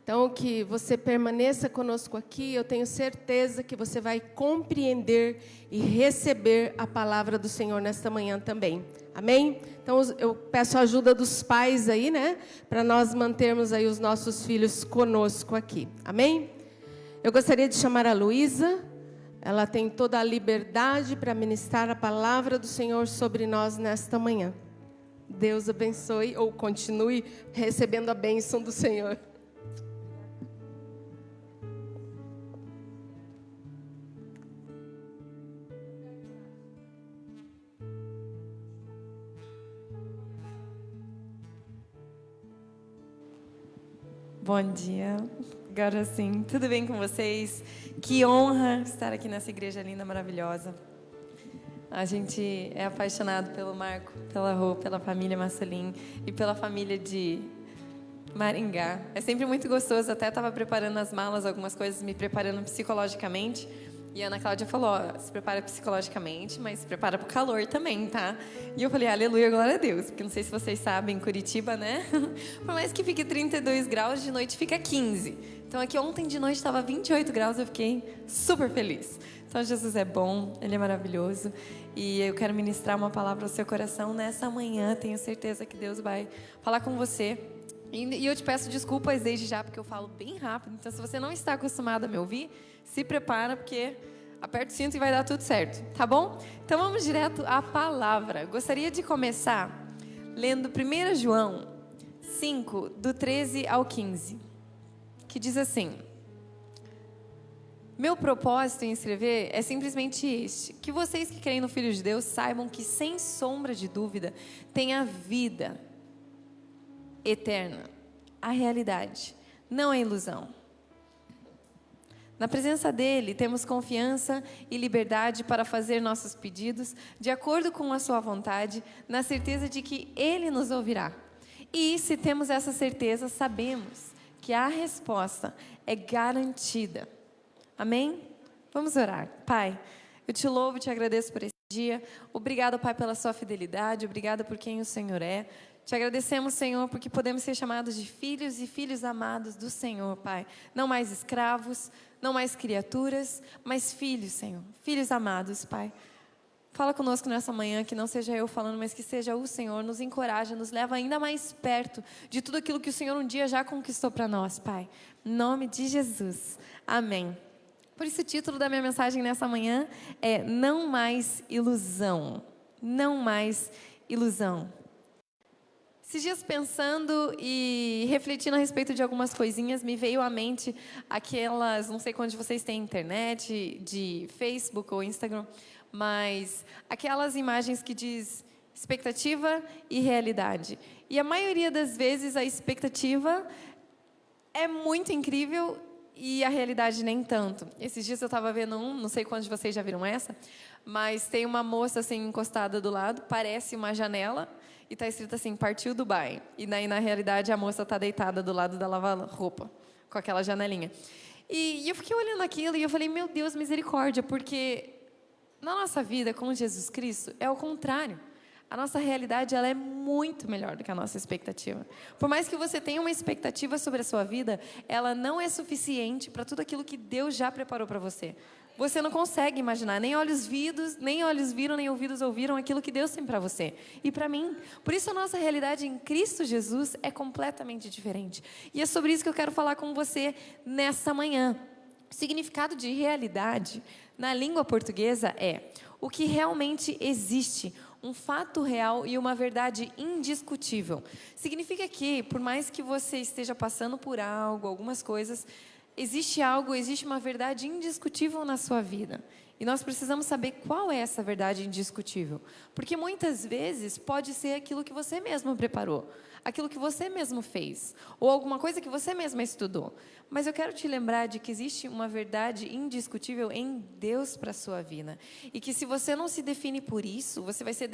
Então, que você permaneça conosco aqui, eu tenho certeza que você vai compreender e receber a palavra do Senhor nesta manhã também. Amém? Então, eu peço a ajuda dos pais aí, né? Para nós mantermos aí os nossos filhos conosco aqui. Amém? Eu gostaria de chamar a Luísa. Ela tem toda a liberdade para ministrar a palavra do Senhor sobre nós nesta manhã. Deus abençoe ou continue recebendo a bênção do Senhor. Bom dia, agora sim, tudo bem com vocês? Que honra estar aqui nessa igreja linda, maravilhosa. A gente é apaixonado pelo Marco, pela Rô, pela família Massolim e pela família de Maringá. É sempre muito gostoso, até estava preparando as malas, algumas coisas, me preparando psicologicamente. E a Ana Cláudia falou, ó, se prepara psicologicamente, mas se prepara pro calor também, tá? E eu falei, aleluia, glória a Deus. Porque não sei se vocês sabem, Curitiba, né? Por mais que fique 32 graus, de noite fica 15. Então aqui ontem de noite estava 28 graus, eu fiquei super feliz. Então Jesus é bom, Ele é maravilhoso. E eu quero ministrar uma palavra ao seu coração nessa manhã. Tenho certeza que Deus vai falar com você. E eu te peço desculpas desde já, porque eu falo bem rápido. Então, se você não está acostumado a me ouvir, se prepara, porque aperta o cinto e vai dar tudo certo, tá bom? Então, vamos direto à palavra. Gostaria de começar lendo 1 João 5, do 13 ao 15, que diz assim: meu propósito em escrever é simplesmente este, que vocês que creem no Filho de Deus saibam que, sem sombra de dúvida, tem a vida eterna, a realidade, não é ilusão. Na presença dele, temos confiança e liberdade para fazer nossos pedidos de acordo com a sua vontade, na certeza de que ele nos ouvirá. E se temos essa certeza, sabemos que a resposta é garantida. Amém? Vamos orar. Pai, eu te louvo e te agradeço por esse dia. Obrigado, Pai, pela sua fidelidade. Obrigado por quem o Senhor é. Te agradecemos, Senhor, porque podemos ser chamados de filhos e filhos amados do Senhor, Pai. Não mais escravos, não mais criaturas, mas filhos, Senhor. Filhos amados, Pai. Fala conosco nessa manhã, que não seja eu falando, mas que seja o Senhor. Nos encoraja, nos leva ainda mais perto de tudo aquilo que o Senhor um dia já conquistou para nós, Pai. Em nome de Jesus. Amém. Por isso o título da minha mensagem nessa manhã é Não Mais Ilusão. Não mais ilusão. Esses dias pensando e refletindo a respeito de algumas coisinhas, me veio à mente aquelas, não sei quantos de vocês têm internet, de Facebook ou Instagram, mas aquelas imagens que diz expectativa e realidade. E a maioria das vezes a expectativa é muito incrível e a realidade nem tanto. Esses dias eu estava vendo não sei quantos de vocês já viram essa, mas tem uma moça assim encostada do lado, parece uma janela, e está escrito assim, partiu Dubai. E daí, na realidade, a moça está deitada do lado da lava-roupa, com aquela janelinha. E eu fiquei olhando aquilo e eu falei, meu Deus, misericórdia, porque na nossa vida com Jesus Cristo é o contrário. A nossa realidade ela é muito melhor do que a nossa expectativa. Por mais que você tenha uma expectativa sobre a sua vida, ela não é suficiente para tudo aquilo que Deus já preparou para você. Você não consegue imaginar, nem olhos viram, nem ouvidos ouviram aquilo que Deus tem para você e para mim. Por isso a nossa realidade em Cristo Jesus é completamente diferente. E é sobre isso que eu quero falar com você nessa manhã. O significado de realidade na língua portuguesa é o que realmente existe, um fato real e uma verdade indiscutível. Significa que, por mais que você esteja passando por algo, algumas coisas, existe uma verdade indiscutível na sua vida. E nós precisamos saber qual é essa verdade indiscutível. Porque muitas vezes pode ser aquilo que você mesmo preparou, aquilo que você mesmo fez, ou alguma coisa que você mesma estudou. Mas eu quero te lembrar de que existe uma verdade indiscutível em Deus para a sua vida. E que se você não se define por isso, você vai ser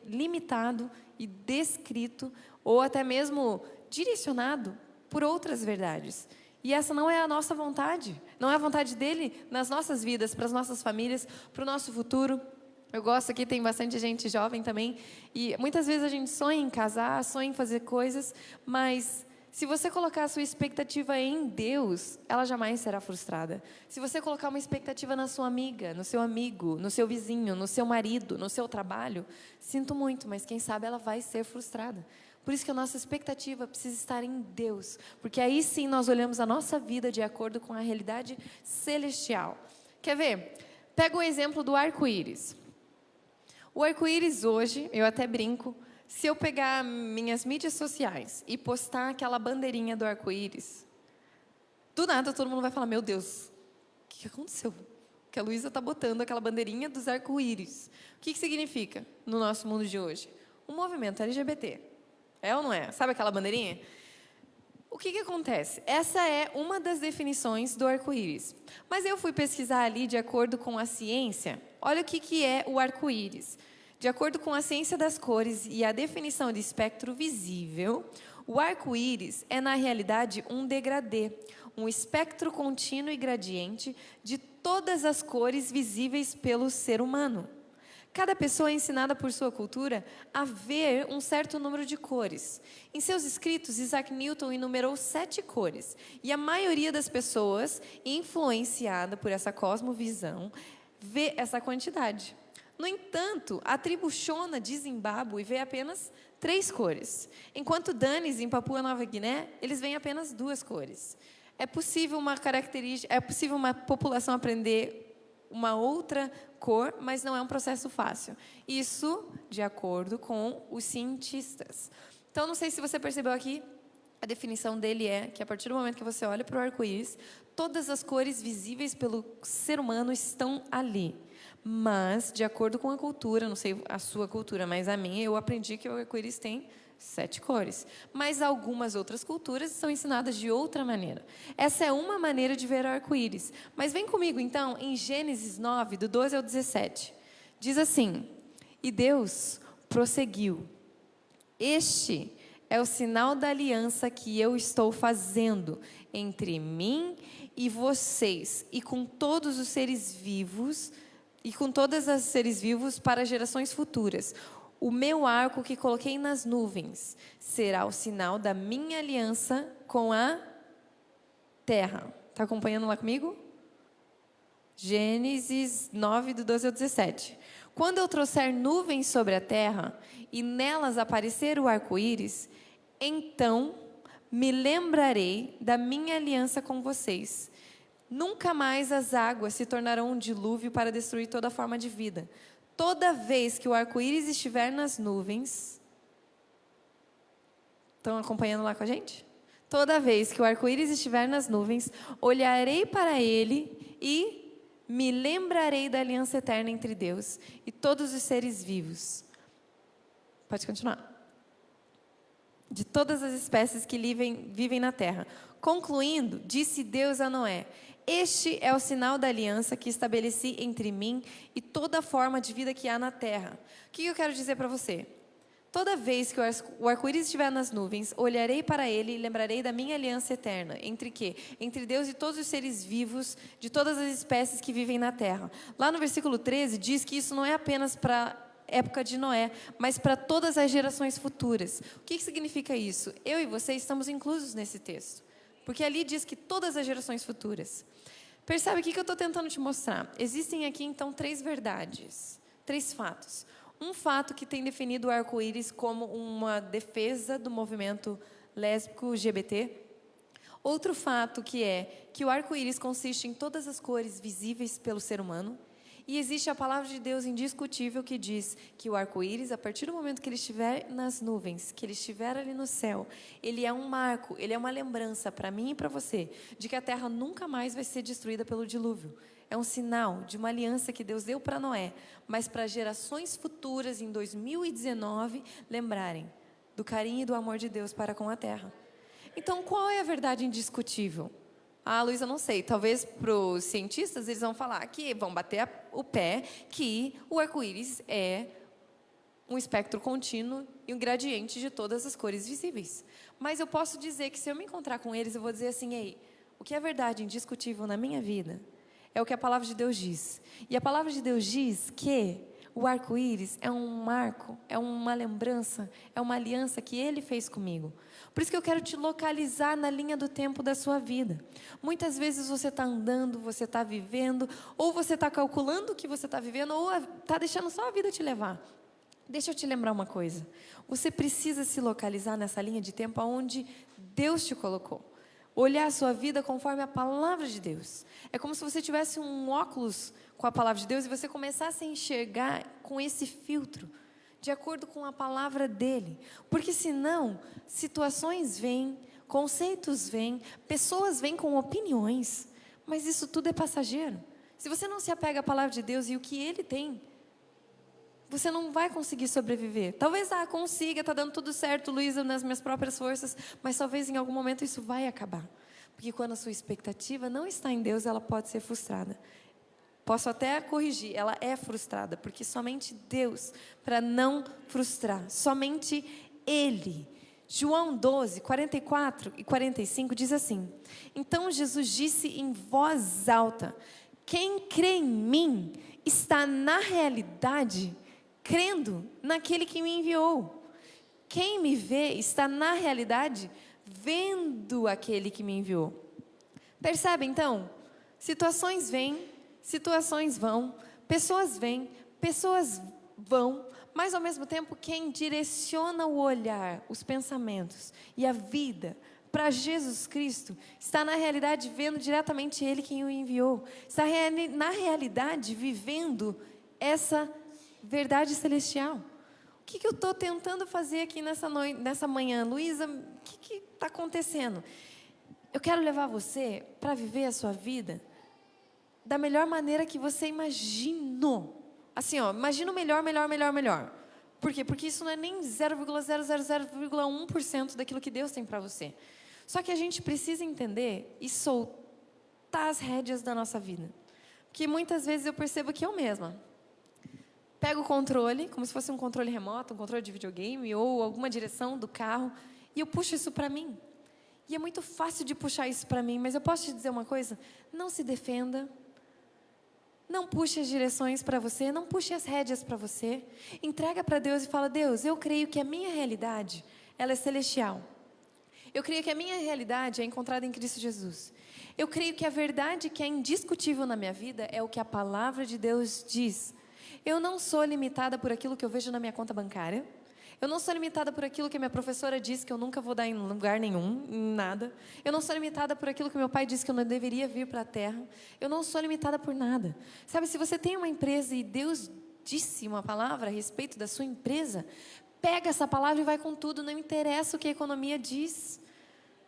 limitado e descrito, ou até mesmo direcionado por outras verdades. E essa não é a nossa vontade, não é a vontade dele nas nossas vidas, para as nossas famílias, para o nosso futuro. Eu gosto aqui, tem bastante gente jovem também, e muitas vezes a gente sonha em casar, sonha em fazer coisas, mas Se você colocar a sua expectativa em Deus, ela jamais será frustrada. Se você colocar uma expectativa na sua amiga, no seu amigo, no seu vizinho, no seu marido, no seu trabalho, sinto muito, mas quem sabe ela vai ser frustrada. Por isso que a nossa expectativa precisa estar em Deus, porque aí sim nós olhamos a nossa vida de acordo com a realidade celestial. Quer ver? Pega o exemplo do arco-íris. O arco-íris hoje, eu até brinco, se eu pegar minhas mídias sociais e postar aquela bandeirinha do arco-íris, do nada todo mundo vai falar, meu Deus, o que aconteceu? Que a Luísa está botando aquela bandeirinha dos arco-íris. O que significa no nosso mundo de hoje? Um movimento LGBT. É ou não é? Sabe aquela bandeirinha? O que acontece? Essa é uma das definições do arco-íris. Mas eu fui pesquisar ali de acordo com a ciência. Olha o que é o arco-íris. De acordo com a ciência das cores e a definição de espectro visível, o arco-íris é, na realidade, um degradê, um espectro contínuo e gradiente de todas as cores visíveis pelo ser humano. Cada pessoa é ensinada por sua cultura a ver um certo número de cores. Em seus escritos, Isaac Newton enumerou 7 cores, e a maioria das pessoas, influenciada por essa cosmovisão, vê essa quantidade. No entanto, a tribo Shona de Zimbábue vê apenas 3 cores, enquanto Danes, em Papua Nova Guiné, eles veem apenas 2 cores. É possível uma população aprender uma outra cor, mas não é um processo fácil. Isso de acordo com os cientistas. Então, não sei se você percebeu aqui, a definição dele é que a partir do momento que você olha para o arco-íris, todas as cores visíveis pelo ser humano estão ali. Mas, de acordo com a cultura, não sei a sua cultura, mas a minha, eu aprendi que o arco-íris tem 7 cores. Mas algumas outras culturas são ensinadas de outra maneira. Essa é uma maneira de ver o arco-íris. Mas vem comigo, então, em Gênesis 9, do 12 ao 17. Diz assim, e Deus prosseguiu, este é o sinal da aliança que eu estou fazendo entre mim e vocês, e com todos os seres vivos, e com todas as seres vivos para gerações futuras. O meu arco que coloquei nas nuvens será o sinal da minha aliança com a terra. Está acompanhando lá comigo? Gênesis 9, do 12 ao 17. Quando eu trouxer nuvens sobre a terra e nelas aparecer o arco-íris, então me lembrarei da minha aliança com vocês. Nunca mais as águas se tornarão um dilúvio para destruir toda forma de vida. Toda vez que o arco-íris estiver nas nuvens... Estão acompanhando lá com a gente? Toda vez que o arco-íris estiver nas nuvens, olharei para ele e me lembrarei da aliança eterna entre Deus e todos os seres vivos. Pode continuar. De todas as espécies que vivem na terra. Concluindo, disse Deus a Noé, este é o sinal da aliança que estabeleci entre mim e toda forma de vida que há na terra. O que eu quero dizer para você? Toda vez que o arco-íris estiver nas nuvens, olharei para ele e lembrarei da minha aliança eterna. Entre quê? Entre Deus e todos os seres vivos, de todas as espécies que vivem na terra. Lá no versículo 13, diz que isso não é apenas para época de Noé, mas para todas as gerações futuras. O que significa isso? Eu e você estamos inclusos nesse texto, porque ali diz que todas as gerações futuras. Percebe o que eu estou tentando te mostrar? Existem aqui, então, 3 verdades, 3 fatos. Um fato que tem definido o arco-íris como uma defesa do movimento lésbico LGBT. Outro fato que é que o arco-íris consiste em todas as cores visíveis pelo ser humano. E existe a palavra de Deus indiscutível que diz que o arco-íris, a partir do momento que ele estiver nas nuvens, que ele estiver ali no céu, ele é um marco, ele é uma lembrança para mim e para você, de que a terra nunca mais vai ser destruída pelo dilúvio. É um sinal de uma aliança que Deus deu para Noé, mas para gerações futuras, em 2019, lembrarem do carinho e do amor de Deus para com a terra. Então, qual é a verdade indiscutível? Ah, Luísa, não sei. Talvez para os cientistas eles vão falar que vão bater o pé que o arco-íris é um espectro contínuo e um gradiente de todas as cores visíveis. Mas eu posso dizer que se eu me encontrar com eles, eu vou dizer assim, ei, o que é verdade indiscutível na minha vida é o que a palavra de Deus diz. E a palavra de Deus diz que O arco-íris é um marco, é uma lembrança, é uma aliança que Ele fez comigo. Por isso que eu quero te localizar na linha do tempo da sua vida. Muitas vezes você está andando, você está vivendo, ou você está calculando o que você está vivendo, ou está deixando só a vida te levar. Deixa eu te lembrar uma coisa. Você precisa se localizar nessa linha de tempo onde Deus te colocou. Olhar a sua vida conforme a palavra de Deus. É como se você tivesse um óculos com a palavra de Deus e você começasse a enxergar com esse filtro, de acordo com a palavra dele. Porque senão, situações vêm, conceitos vêm, pessoas vêm com opiniões, mas isso tudo é passageiro. Se você não se apega à palavra de Deus e o que ele tem, você não vai conseguir sobreviver. Talvez consiga, está dando tudo certo, Luísa, nas minhas próprias forças, mas talvez em algum momento isso vai acabar. Porque quando a sua expectativa não está em Deus, ela pode ser frustrada. Posso até corrigir, ela é frustrada, porque somente Deus, para não frustrar, somente Ele. João 12, 44 e 45 diz assim: então Jesus disse em voz alta: quem crê em mim está na realidade crendo naquele que me enviou. Quem me vê está na realidade vendo aquele que me enviou. Percebe então? Situações vêm, situações vão, pessoas vêm, pessoas vão, mas ao mesmo tempo quem direciona o olhar, os pensamentos e a vida para Jesus Cristo, está na realidade vendo diretamente Ele quem o enviou, está na realidade vivendo essa verdade celestial. O que eu estou tentando fazer aqui nessa manhã? Luísa, o que está acontecendo? Eu quero levar você para viver a sua vida da melhor maneira que você imaginou. Assim, imagina o melhor. Por quê? Porque isso não é nem 0,000,1% daquilo que Deus tem para você. Só que a gente precisa entender e soltar as rédeas da nossa vida. Porque muitas vezes eu percebo que eu mesma pego o controle, como se fosse um controle remoto, um controle de videogame ou alguma direção do carro, e eu puxo isso para mim. E é muito fácil de puxar isso para mim, mas eu posso te dizer uma coisa? Não se defenda. Não puxe as direções para você, não puxe as rédeas para você. Entrega para Deus e fala: Deus, eu creio que a minha realidade, ela é celestial. Eu creio que a minha realidade é encontrada em Cristo Jesus. Eu creio que a verdade que é indiscutível na minha vida é o que a palavra de Deus diz. Eu não sou limitada por aquilo que eu vejo na minha conta bancária. Eu não sou limitada por aquilo que a minha professora diz que eu nunca vou dar em lugar nenhum, em nada. Eu não sou limitada por aquilo que meu pai disse que eu não deveria vir para a terra. Eu não sou limitada por nada. Sabe, se você tem uma empresa e Deus disse uma palavra a respeito da sua empresa, pega essa palavra e vai com tudo, não interessa o que a economia diz.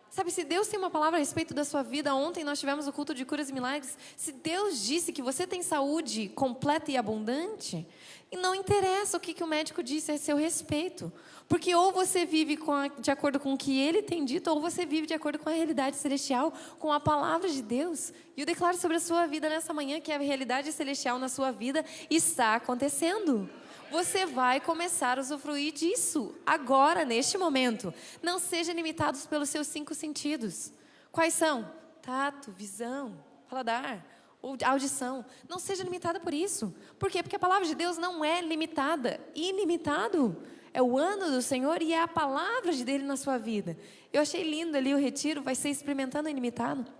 Sabe, se Deus tem uma palavra a respeito da sua vida, ontem nós tivemos o culto de curas e milagres, se Deus disse que você tem saúde completa e abundante, e não interessa o que o médico disse a seu respeito, porque ou você vive de acordo com o que ele tem dito, ou você vive de acordo com a realidade celestial, com a palavra de Deus. E eu declaro sobre a sua vida nessa manhã que a realidade celestial na sua vida está acontecendo. Você vai começar a usufruir disso, agora, neste momento. Não sejam limitados pelos seus 5 sentidos. Quais são? Tato, visão, paladar, audição. Não seja limitada por isso. Por quê? Porque a palavra de Deus não é limitada. Ilimitado. É o ano do Senhor e é a palavra dele na sua vida. Eu achei lindo ali o retiro, vai ser experimentando o ilimitado.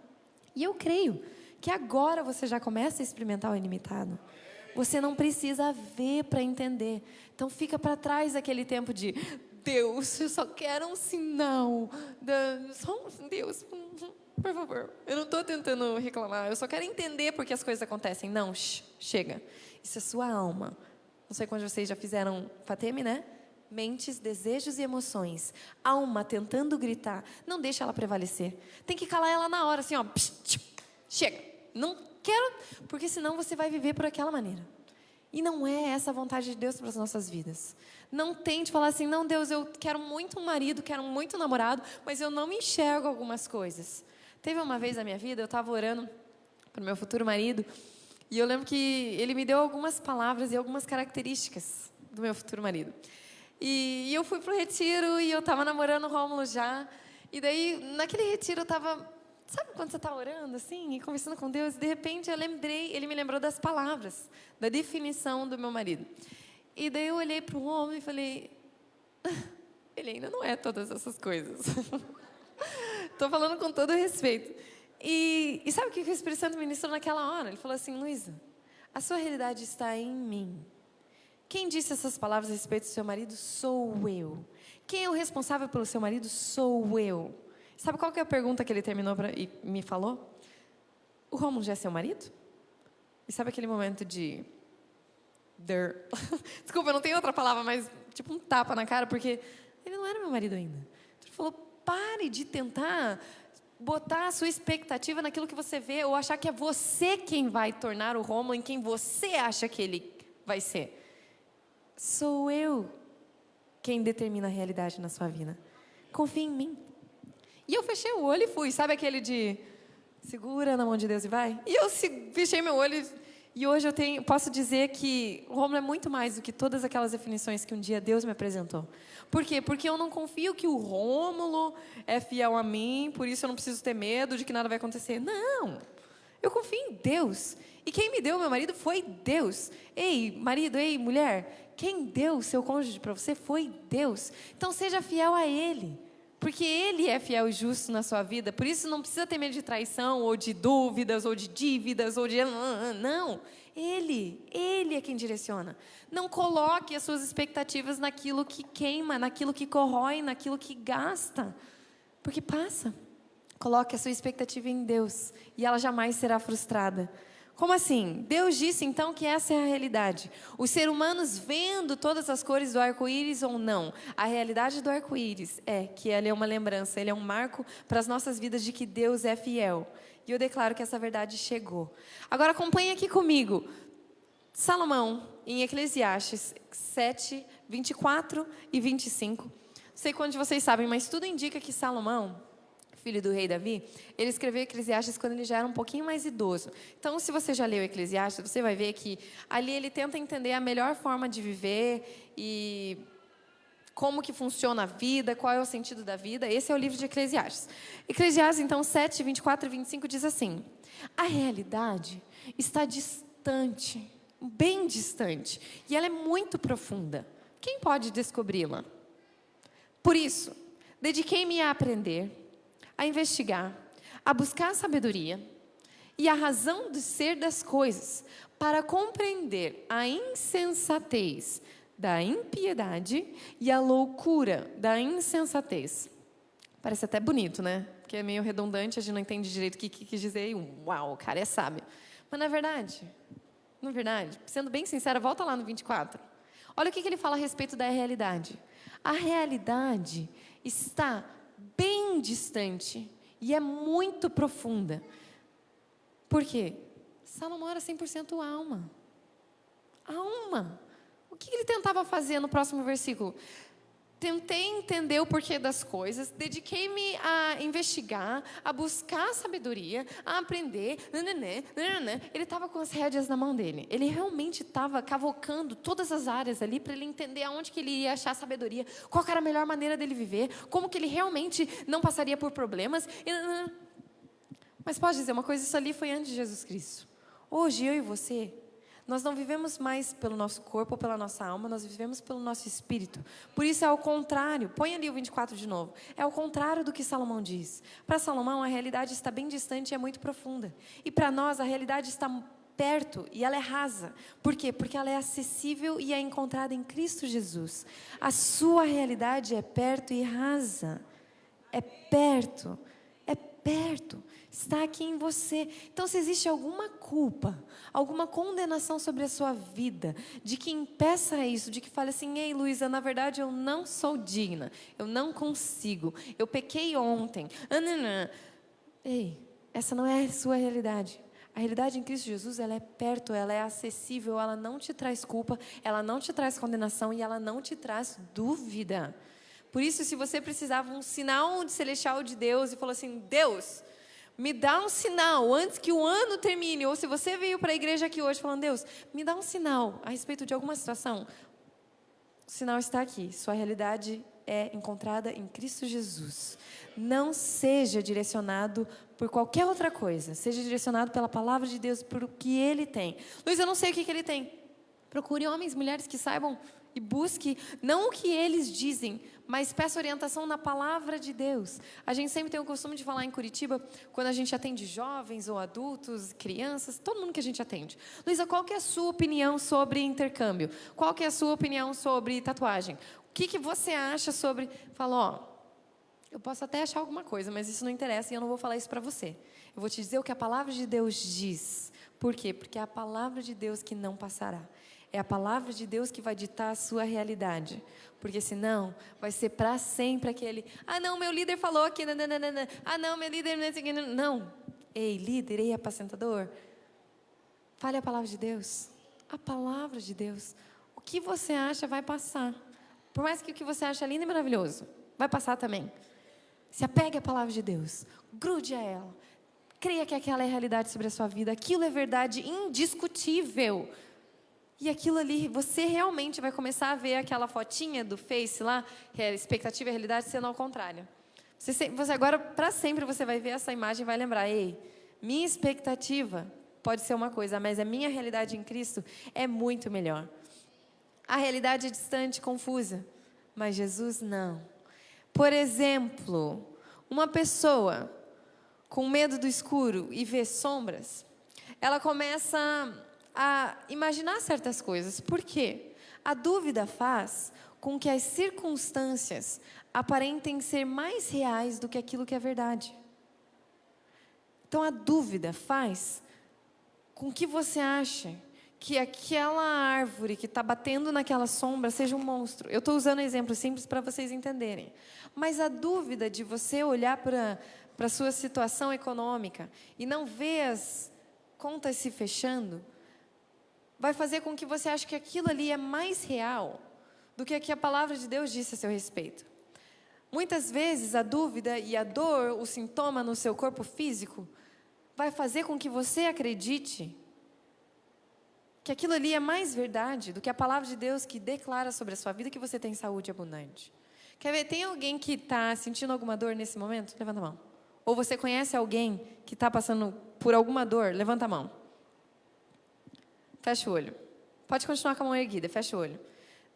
E eu creio que agora você já começa a experimentar o ilimitado. Você não precisa ver para entender. Então fica para trás aquele tempo de Deus, eu só quero um sinal. Deus, por favor. Eu não estou tentando reclamar, eu só quero entender porque as coisas acontecem. Não, chega. Isso é sua alma. Não sei quando vocês já fizeram Fateme, né? Mentes, desejos e emoções. Alma tentando gritar. Não deixa ela prevalecer. Tem que calar ela na hora, assim, ó. Chega. Não quero, porque senão você vai viver por aquela maneira. E não é essa a vontade de Deus para as nossas vidas. Não tente falar assim: não, Deus, eu quero muito um marido, quero muito um namorado, mas eu não me enxergo algumas coisas. Teve uma vez na minha vida, eu estava orando para o meu futuro marido, e eu lembro que ele me deu algumas palavras e algumas características do meu futuro marido. E eu fui para o retiro e eu estava namorando o Rômulo já. E daí, naquele retiro, eu estava Sabe quando você está orando assim e conversando com Deus, e de repente ele me lembrou das palavras, da definição do meu marido. E daí eu olhei para o homem e falei, ele ainda não é todas essas coisas. Estou falando com todo respeito. E sabe o que o Espírito Santo ministrou naquela hora? Ele falou assim, Luísa, a sua realidade está em mim. Quem disse essas palavras a respeito do seu marido? Sou eu. Quem é o responsável pelo seu marido? Sou eu. Sabe qual que é a pergunta que ele terminou e me falou? O Rômulo já é seu marido? E sabe aquele momento de... Desculpa, eu não tenho outra palavra, mas tipo um tapa na cara, porque ele não era meu marido ainda. Ele falou, pare de tentar botar a sua expectativa naquilo que você vê, ou achar que é você quem vai tornar o Rômulo em quem você acha que ele vai ser. Sou eu quem determina a realidade na sua vida. Confia em mim. E eu fechei o olho e fui. Sabe aquele de segura na mão de Deus e vai? E eu fechei meu olho e hoje posso dizer que o Rômulo é muito mais do que todas aquelas definições que um dia Deus me apresentou. Por quê? Porque eu não confio que o Rômulo é fiel a mim, por isso eu não preciso ter medo de que nada vai acontecer. Não! Eu confio em Deus. E quem me deu meu marido foi Deus. Ei, marido, ei, mulher, quem deu o seu cônjuge para você foi Deus. Então seja fiel a Ele. Porque Ele é fiel e justo na sua vida. Por isso não precisa ter medo de traição, ou de dúvidas, ou de dívidas, ou de... Não. Ele é quem direciona. Não coloque as suas expectativas naquilo que queima, naquilo que corrói, naquilo que gasta. Porque passa. Coloque a sua expectativa em Deus e ela jamais será frustrada. Como assim? Deus disse então que essa é a realidade. Os seres humanos vendo todas as cores do arco-íris ou não. A realidade do arco-íris é que ele é uma lembrança, ele é um marco para as nossas vidas de que Deus é fiel. E eu declaro que essa verdade chegou. Agora acompanhe aqui comigo. Salomão, em Eclesiastes 7, 24 e 25. Não sei quantos de vocês sabem, mas tudo indica que Salomão, filho do rei Davi, ele escreveu Eclesiastes quando ele já era um pouquinho mais idoso. Então, se você já leu Eclesiastes, você vai ver que ali ele tenta entender a melhor forma de viver e como que funciona a vida, qual é o sentido da vida. Esse é o livro de Eclesiastes. Eclesiastes, então, 7, 24 e 25 diz assim, a realidade está distante, bem distante, e ela é muito profunda. Quem pode descobri-la? Por isso, dediquei-me a aprender, a investigar, a buscar a sabedoria e a razão do ser das coisas, para compreender a insensatez da impiedade e a loucura da insensatez. Parece até bonito, né? Porque é meio redundante, a gente não entende direito o que quis dizer. E uau, o cara é sábio. Mas não é verdade, sendo bem sincera, volta lá no 24. Olha o que ele fala a respeito da realidade. A realidade está bem distante e é muito profunda. Por quê? Salomão era 100% alma. Alma. O que ele tentava fazer no próximo versículo? Tentei entender o porquê das coisas, dediquei-me a investigar, a buscar sabedoria, a aprender. Ele estava com as rédeas na mão dele. Ele realmente estava cavocando todas as áreas ali para ele entender aonde que ele ia achar sabedoria, qual era a melhor maneira dele viver, como que ele realmente não passaria por problemas. Mas pode dizer uma coisa, isso ali foi antes de Jesus Cristo. Hoje, eu e você, nós não vivemos mais pelo nosso corpo ou pela nossa alma, nós vivemos pelo nosso espírito. Por isso é ao contrário. Põe ali o 24 de novo. É ao contrário do que Salomão diz. Para Salomão, a realidade está bem distante e é muito profunda. E para nós, a realidade está perto e ela é rasa. Por quê? Porque ela é acessível e é encontrada em Cristo Jesus. A sua realidade é perto e rasa. É perto. Está aqui em você. Então, se existe alguma culpa, alguma condenação sobre a sua vida, de que impeça isso, de que fale assim, ei, Luísa, na verdade eu não sou digna, eu não consigo, eu pequei ontem. Ei, essa não é a sua realidade. A realidade em Cristo Jesus, ela é perto, ela é acessível, ela não te traz culpa, ela não te traz condenação e ela não te traz dúvida. Por isso, se você precisava um sinal celestial de Deus e falou assim, Deus, me dá um sinal antes que o ano termine, ou se você veio para a igreja aqui hoje falando, Deus, me dá um sinal a respeito de alguma situação, o sinal está aqui, sua realidade é encontrada em Cristo Jesus. Não seja direcionado por qualquer outra coisa. Seja direcionado pela palavra de Deus, por o que Ele tem. Luiz, eu não sei o que Ele tem. Procure homens, mulheres que saibam e busque, não o que eles dizem, mas peça orientação na palavra de Deus. A gente sempre tem o costume de falar em Curitiba, quando a gente atende jovens ou adultos, crianças, todo mundo que a gente atende. Luísa, qual que é a sua opinião sobre intercâmbio? Qual que é a sua opinião sobre tatuagem? O que você acha sobre... Fala, ó, eu posso até achar alguma coisa, mas isso não interessa e eu não vou falar isso para você. Eu vou te dizer o que a palavra de Deus diz. Por quê? Porque é a palavra de Deus que não passará. É a palavra de Deus que vai ditar a sua realidade. Porque senão vai ser para sempre aquele... Ah, não, meu líder falou que... Nananana. Ah, não, meu líder... Não. Ei, líder, ei, apacentador. Fale a palavra de Deus. A palavra de Deus. O que você acha vai passar. Por mais que o que você acha lindo e maravilhoso, vai passar também. Se apegue à palavra de Deus. Grude a ela. Creia que aquela é a realidade sobre a sua vida. Aquilo é verdade indiscutível. E aquilo ali, você realmente vai começar a ver aquela fotinha do Face lá, que é expectativa e realidade, sendo ao contrário. Você agora, para sempre, você vai ver essa imagem e vai lembrar, ei, minha expectativa pode ser uma coisa, mas a minha realidade em Cristo é muito melhor. A realidade é distante, confusa, mas Jesus não. Por exemplo, uma pessoa com medo do escuro e vê sombras, ela começa a imaginar certas coisas. Por quê? A dúvida faz com que as circunstâncias aparentem ser mais reais do que aquilo que é verdade. Então, a dúvida faz com que você ache que aquela árvore que está batendo naquela sombra seja um monstro. Eu estou usando exemplos simples para vocês entenderem. Mas a dúvida de você olhar para a sua situação econômica e não ver as contas se fechando, vai fazer com que você ache que aquilo ali é mais real do que a palavra de Deus disse a seu respeito. Muitas vezes a dúvida e a dor, o sintoma no seu corpo físico, vai fazer com que você acredite que aquilo ali é mais verdade do que a palavra de Deus que declara sobre a sua vida que você tem saúde abundante. Quer ver, tem alguém que está sentindo alguma dor nesse momento? Levanta a mão. Ou você conhece alguém que está passando por alguma dor? Levanta a mão. Fecha o olho. Pode continuar com a mão erguida, fecha o olho.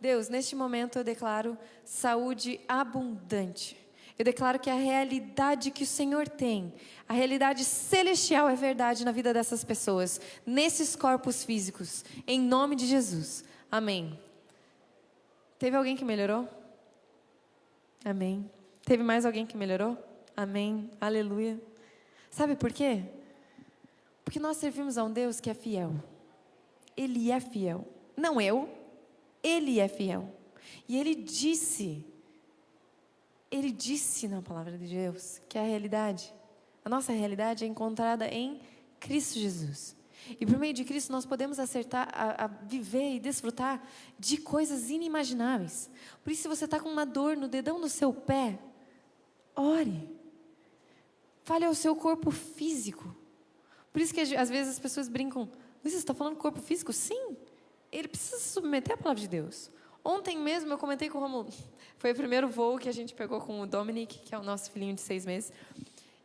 Deus, neste momento eu declaro saúde abundante. Eu declaro que a realidade que o Senhor tem, a realidade celestial é verdade na vida dessas pessoas, nesses corpos físicos, em nome de Jesus. Amém. Teve alguém que melhorou? Amém. Teve mais alguém que melhorou? Amém. Aleluia. Sabe por quê? Porque nós servimos a um Deus que é fiel. Ele é fiel. Não eu, Ele é fiel. E Ele disse na palavra de Deus que a nossa realidade é encontrada em Cristo Jesus. E por meio de Cristo nós podemos acertar a viver e desfrutar de coisas inimagináveis. Por isso, se você está com uma dor no dedão do seu pé, ore. Fale ao seu corpo físico. Por isso que às vezes as pessoas brincam, Luiz, você está falando corpo físico? Sim, ele precisa se submeter à palavra de Deus. Ontem mesmo eu comentei com o Romulo, foi o primeiro voo que a gente pegou com o Dominic, que é o nosso filhinho de 6 meses.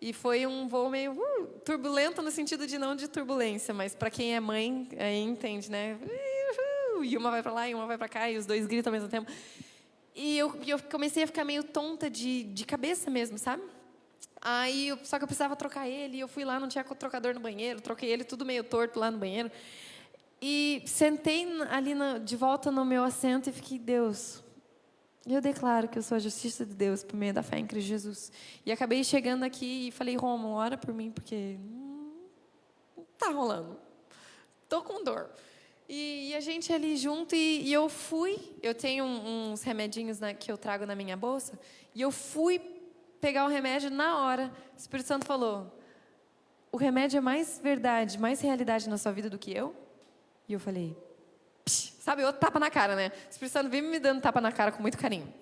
E foi um voo meio turbulento no sentido de não de turbulência, mas para quem é mãe, aí entende, né? E uma vai para lá e uma vai para cá e os dois gritam ao mesmo tempo. E eu comecei a ficar meio tonta de cabeça mesmo, sabe? Só que eu precisava trocar ele, e eu fui lá, não tinha trocador no banheiro, troquei ele tudo meio torto lá no banheiro. E sentei ali de volta no meu assento e fiquei, Deus, eu declaro que eu sou a justiça de Deus por meio da fé em Cristo Jesus. E acabei chegando aqui e falei, Romulo, ora por mim, porque não está rolando. Estou com dor. E a gente ali junto, e eu tenho uns remedinhos que eu trago na minha bolsa, e eu fui pegar o remédio na hora. O Espírito Santo falou, o remédio é mais verdade, mais realidade na sua vida do que eu? E eu falei, sabe, outro tapa na cara, né? O Espírito Santo vive me dando tapa na cara com muito carinho.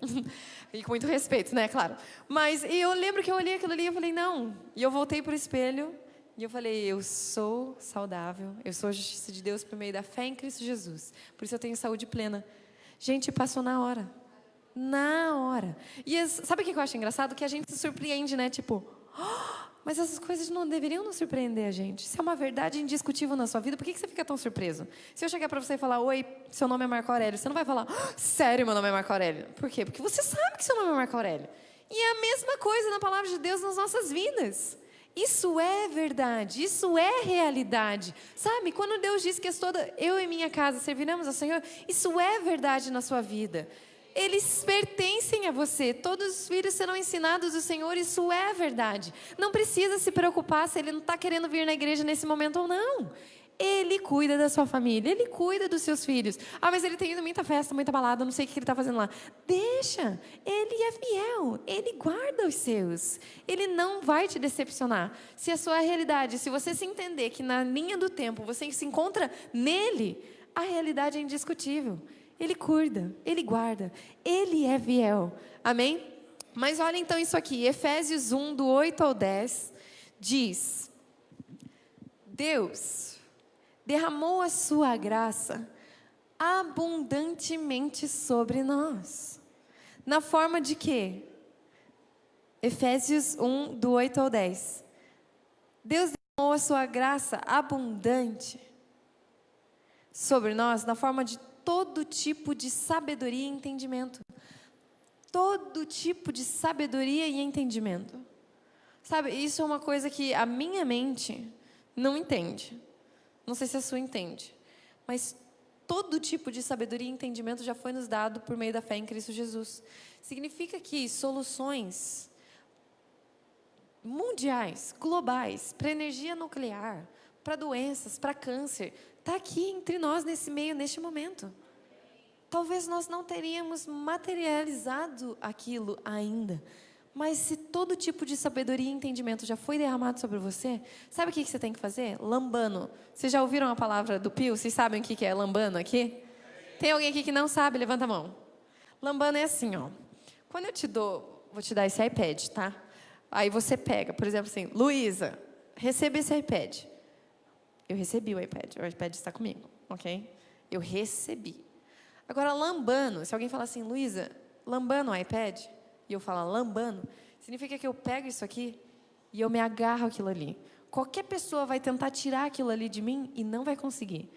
E com muito respeito, né, claro. Mas eu lembro que eu olhei aquilo ali e eu falei, não. E eu voltei para o espelho e eu falei, eu sou saudável, eu sou a justiça de Deus por meio da fé em Cristo Jesus. Por isso eu tenho saúde plena. Gente, passou na hora. Na hora. E sabe o que eu acho engraçado? Que a gente se surpreende, né? Tipo, mas essas coisas não deveriam nos surpreender a gente. Se é uma verdade indiscutível na sua vida, por que você fica tão surpreso? Se eu chegar para você e falar, oi, seu nome é Marco Aurélio, você não vai falar, sério, meu nome é Marco Aurélio. Por quê? Porque você sabe que seu nome é Marco Aurélio. E é a mesma coisa na palavra de Deus nas nossas vidas. Isso é verdade, isso é realidade. Sabe, quando Deus diz que eu e minha casa serviremos ao Senhor, isso é verdade na sua vida. Eles pertencem a você. Todos os filhos serão ensinados do Senhor, isso é verdade. Não precisa se preocupar se ele não está querendo vir na igreja nesse momento ou não. Ele cuida da sua família, ele cuida dos seus filhos. Ah, mas ele tem ido muita festa, muita balada, não sei o que ele está fazendo lá. Deixa, ele é fiel, ele guarda os seus. Ele não vai te decepcionar. Se a sua realidade, se você se entender que na linha do tempo você se encontra nele, a realidade é indiscutível. Ele cuida, ele guarda, ele é fiel. Amém? Mas olha então isso aqui, Efésios 1, do 8 ao 10, diz: Deus derramou a sua graça abundantemente sobre nós. Na forma de quê? Efésios 1, do 8 ao 10. Deus derramou a sua graça abundante sobre nós, na forma de todo tipo de sabedoria e entendimento. Todo tipo de sabedoria e entendimento. Sabe, isso é uma coisa que a minha mente não entende. Não sei se a sua entende. Mas todo tipo de sabedoria e entendimento já foi nos dado por meio da fé em Cristo Jesus. Significa que soluções mundiais, globais, para energia nuclear, para doenças, para câncer, está aqui entre nós nesse meio, neste momento. Talvez nós não teríamos materializado aquilo ainda, mas se todo tipo de sabedoria e entendimento já foi derramado sobre você, sabe o que você tem que fazer? Lambano. Vocês já ouviram a palavra do Pio? Vocês sabem o que é lambano aqui? Tem alguém aqui que não sabe? Levanta a mão. Lambano é assim, ó. Quando eu te dou, vou te dar esse iPad, tá? Aí você pega, por exemplo assim, Luísa, receba esse iPad. Eu recebi o iPad está comigo, ok? Eu recebi. Agora, lambano, se alguém falar assim, Luísa, lambano o iPad, e eu falar lambano, significa que eu pego isso aqui e eu me agarro aquilo ali. Qualquer pessoa vai tentar tirar aquilo ali de mim e não vai conseguir.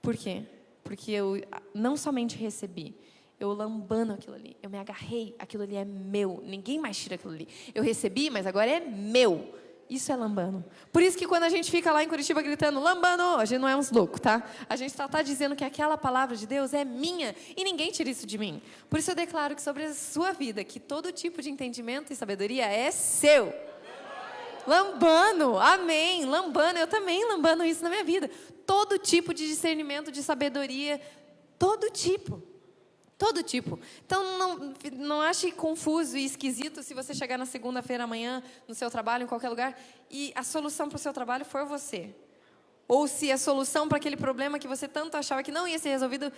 Por quê? Porque eu não somente recebi, eu lambano aquilo ali, eu me agarrei, aquilo ali é meu, ninguém mais tira aquilo ali. Eu recebi, mas agora é meu. Isso é lambano. Por isso que quando a gente fica lá em Curitiba gritando lambano, a gente não é uns loucos, tá? A gente está dizendo que aquela palavra de Deus é minha e ninguém tira isso de mim. Por isso eu declaro que sobre a sua vida, que todo tipo de entendimento e sabedoria é seu. Lambano, amém, lambano, eu também lambano isso na minha vida. Todo tipo de discernimento, de sabedoria, todo tipo. Todo tipo. Então, não ache confuso e esquisito se você chegar na segunda-feira amanhã, no seu trabalho, em qualquer lugar, e a solução para o seu trabalho for você. Ou se a solução para aquele problema que você tanto achava que não ia ser resolvido,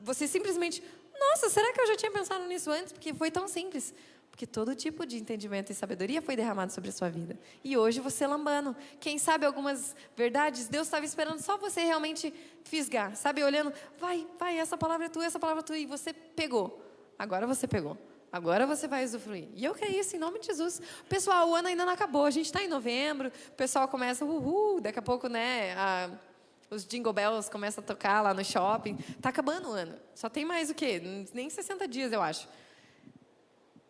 você simplesmente, nossa, será que eu já tinha pensado nisso antes? Porque foi tão simples. Porque todo tipo de entendimento e sabedoria foi derramado sobre a sua vida. E hoje você lambando. Quem sabe algumas verdades, Deus estava esperando só você realmente fisgar. Sabe, olhando, vai, essa palavra é tua, e você pegou. Agora você pegou. Agora você vai usufruir. E eu creio isso em nome de Jesus. Pessoal, o ano ainda não acabou. A gente está em novembro, o pessoal começa, daqui a pouco, né, os Jingle Bells começam a tocar lá no shopping. Está acabando o ano. Só tem mais o quê? Nem 60 dias, eu acho.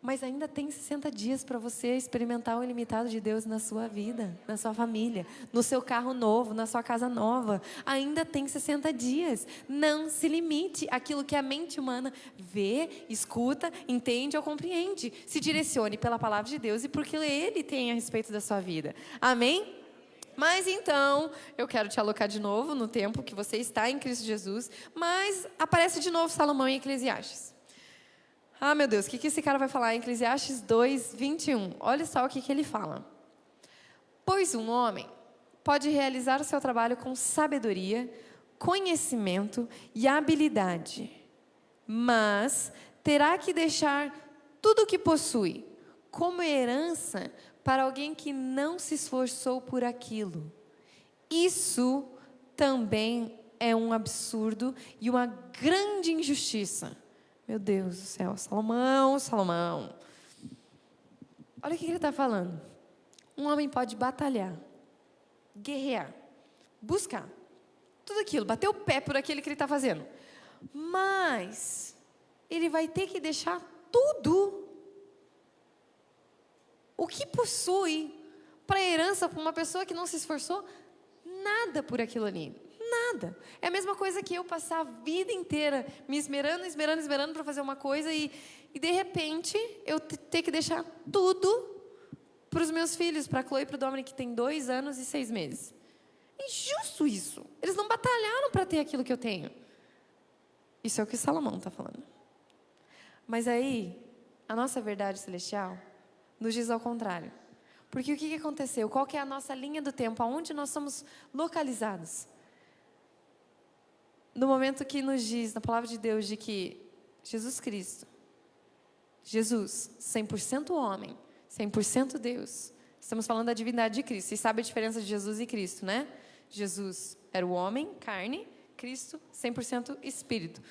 Mas ainda tem 60 dias para você experimentar o ilimitado de Deus na sua vida, na sua família, no seu carro novo, na sua casa nova. Ainda tem 60 dias. Não se limite àquilo que a mente humana vê, escuta, entende ou compreende. Se direcione pela palavra de Deus e porque Ele tem a respeito da sua vida. Amém? Mas então, eu quero te alocar de novo no tempo que você está em Cristo Jesus, mas aparece de novo Salomão em Eclesiastes. Ah, meu Deus, o que esse cara vai falar em Eclesiastes 2, 21? Olha só o que ele fala. Pois um homem pode realizar o seu trabalho com sabedoria, conhecimento e habilidade, mas terá que deixar tudo o que possui como herança para alguém que não se esforçou por aquilo. Isso também é um absurdo e uma grande injustiça. Meu Deus do céu, Salomão, Salomão. Olha o que ele está falando. Um homem pode batalhar, guerrear, buscar tudo aquilo, bater o pé por aquilo que ele está fazendo. Mas ele vai ter que deixar tudo o que possui para a herança para uma pessoa que não se esforçou nada por aquilo ali. Nada. É a mesma coisa que eu passar a vida inteira me esmerando para fazer uma coisa e de repente eu ter que deixar tudo para os meus filhos, para a Chloe e para o Dominic, que tem 2 anos e 6 meses. É injusto isso. Eles não batalharam para ter aquilo que eu tenho. Isso é o que Salomão está falando. Mas aí, a nossa verdade celestial nos diz ao contrário. Porque o que aconteceu? Qual que é a nossa linha do tempo? Aonde nós somos localizados? No momento que nos diz, na palavra de Deus, de que Jesus Cristo, Jesus, 100% homem, 100% Deus. Estamos falando da divindade de Cristo. Vocês sabem a diferença de Jesus e Cristo, né? Jesus era o homem, carne, Cristo, 100% espírito.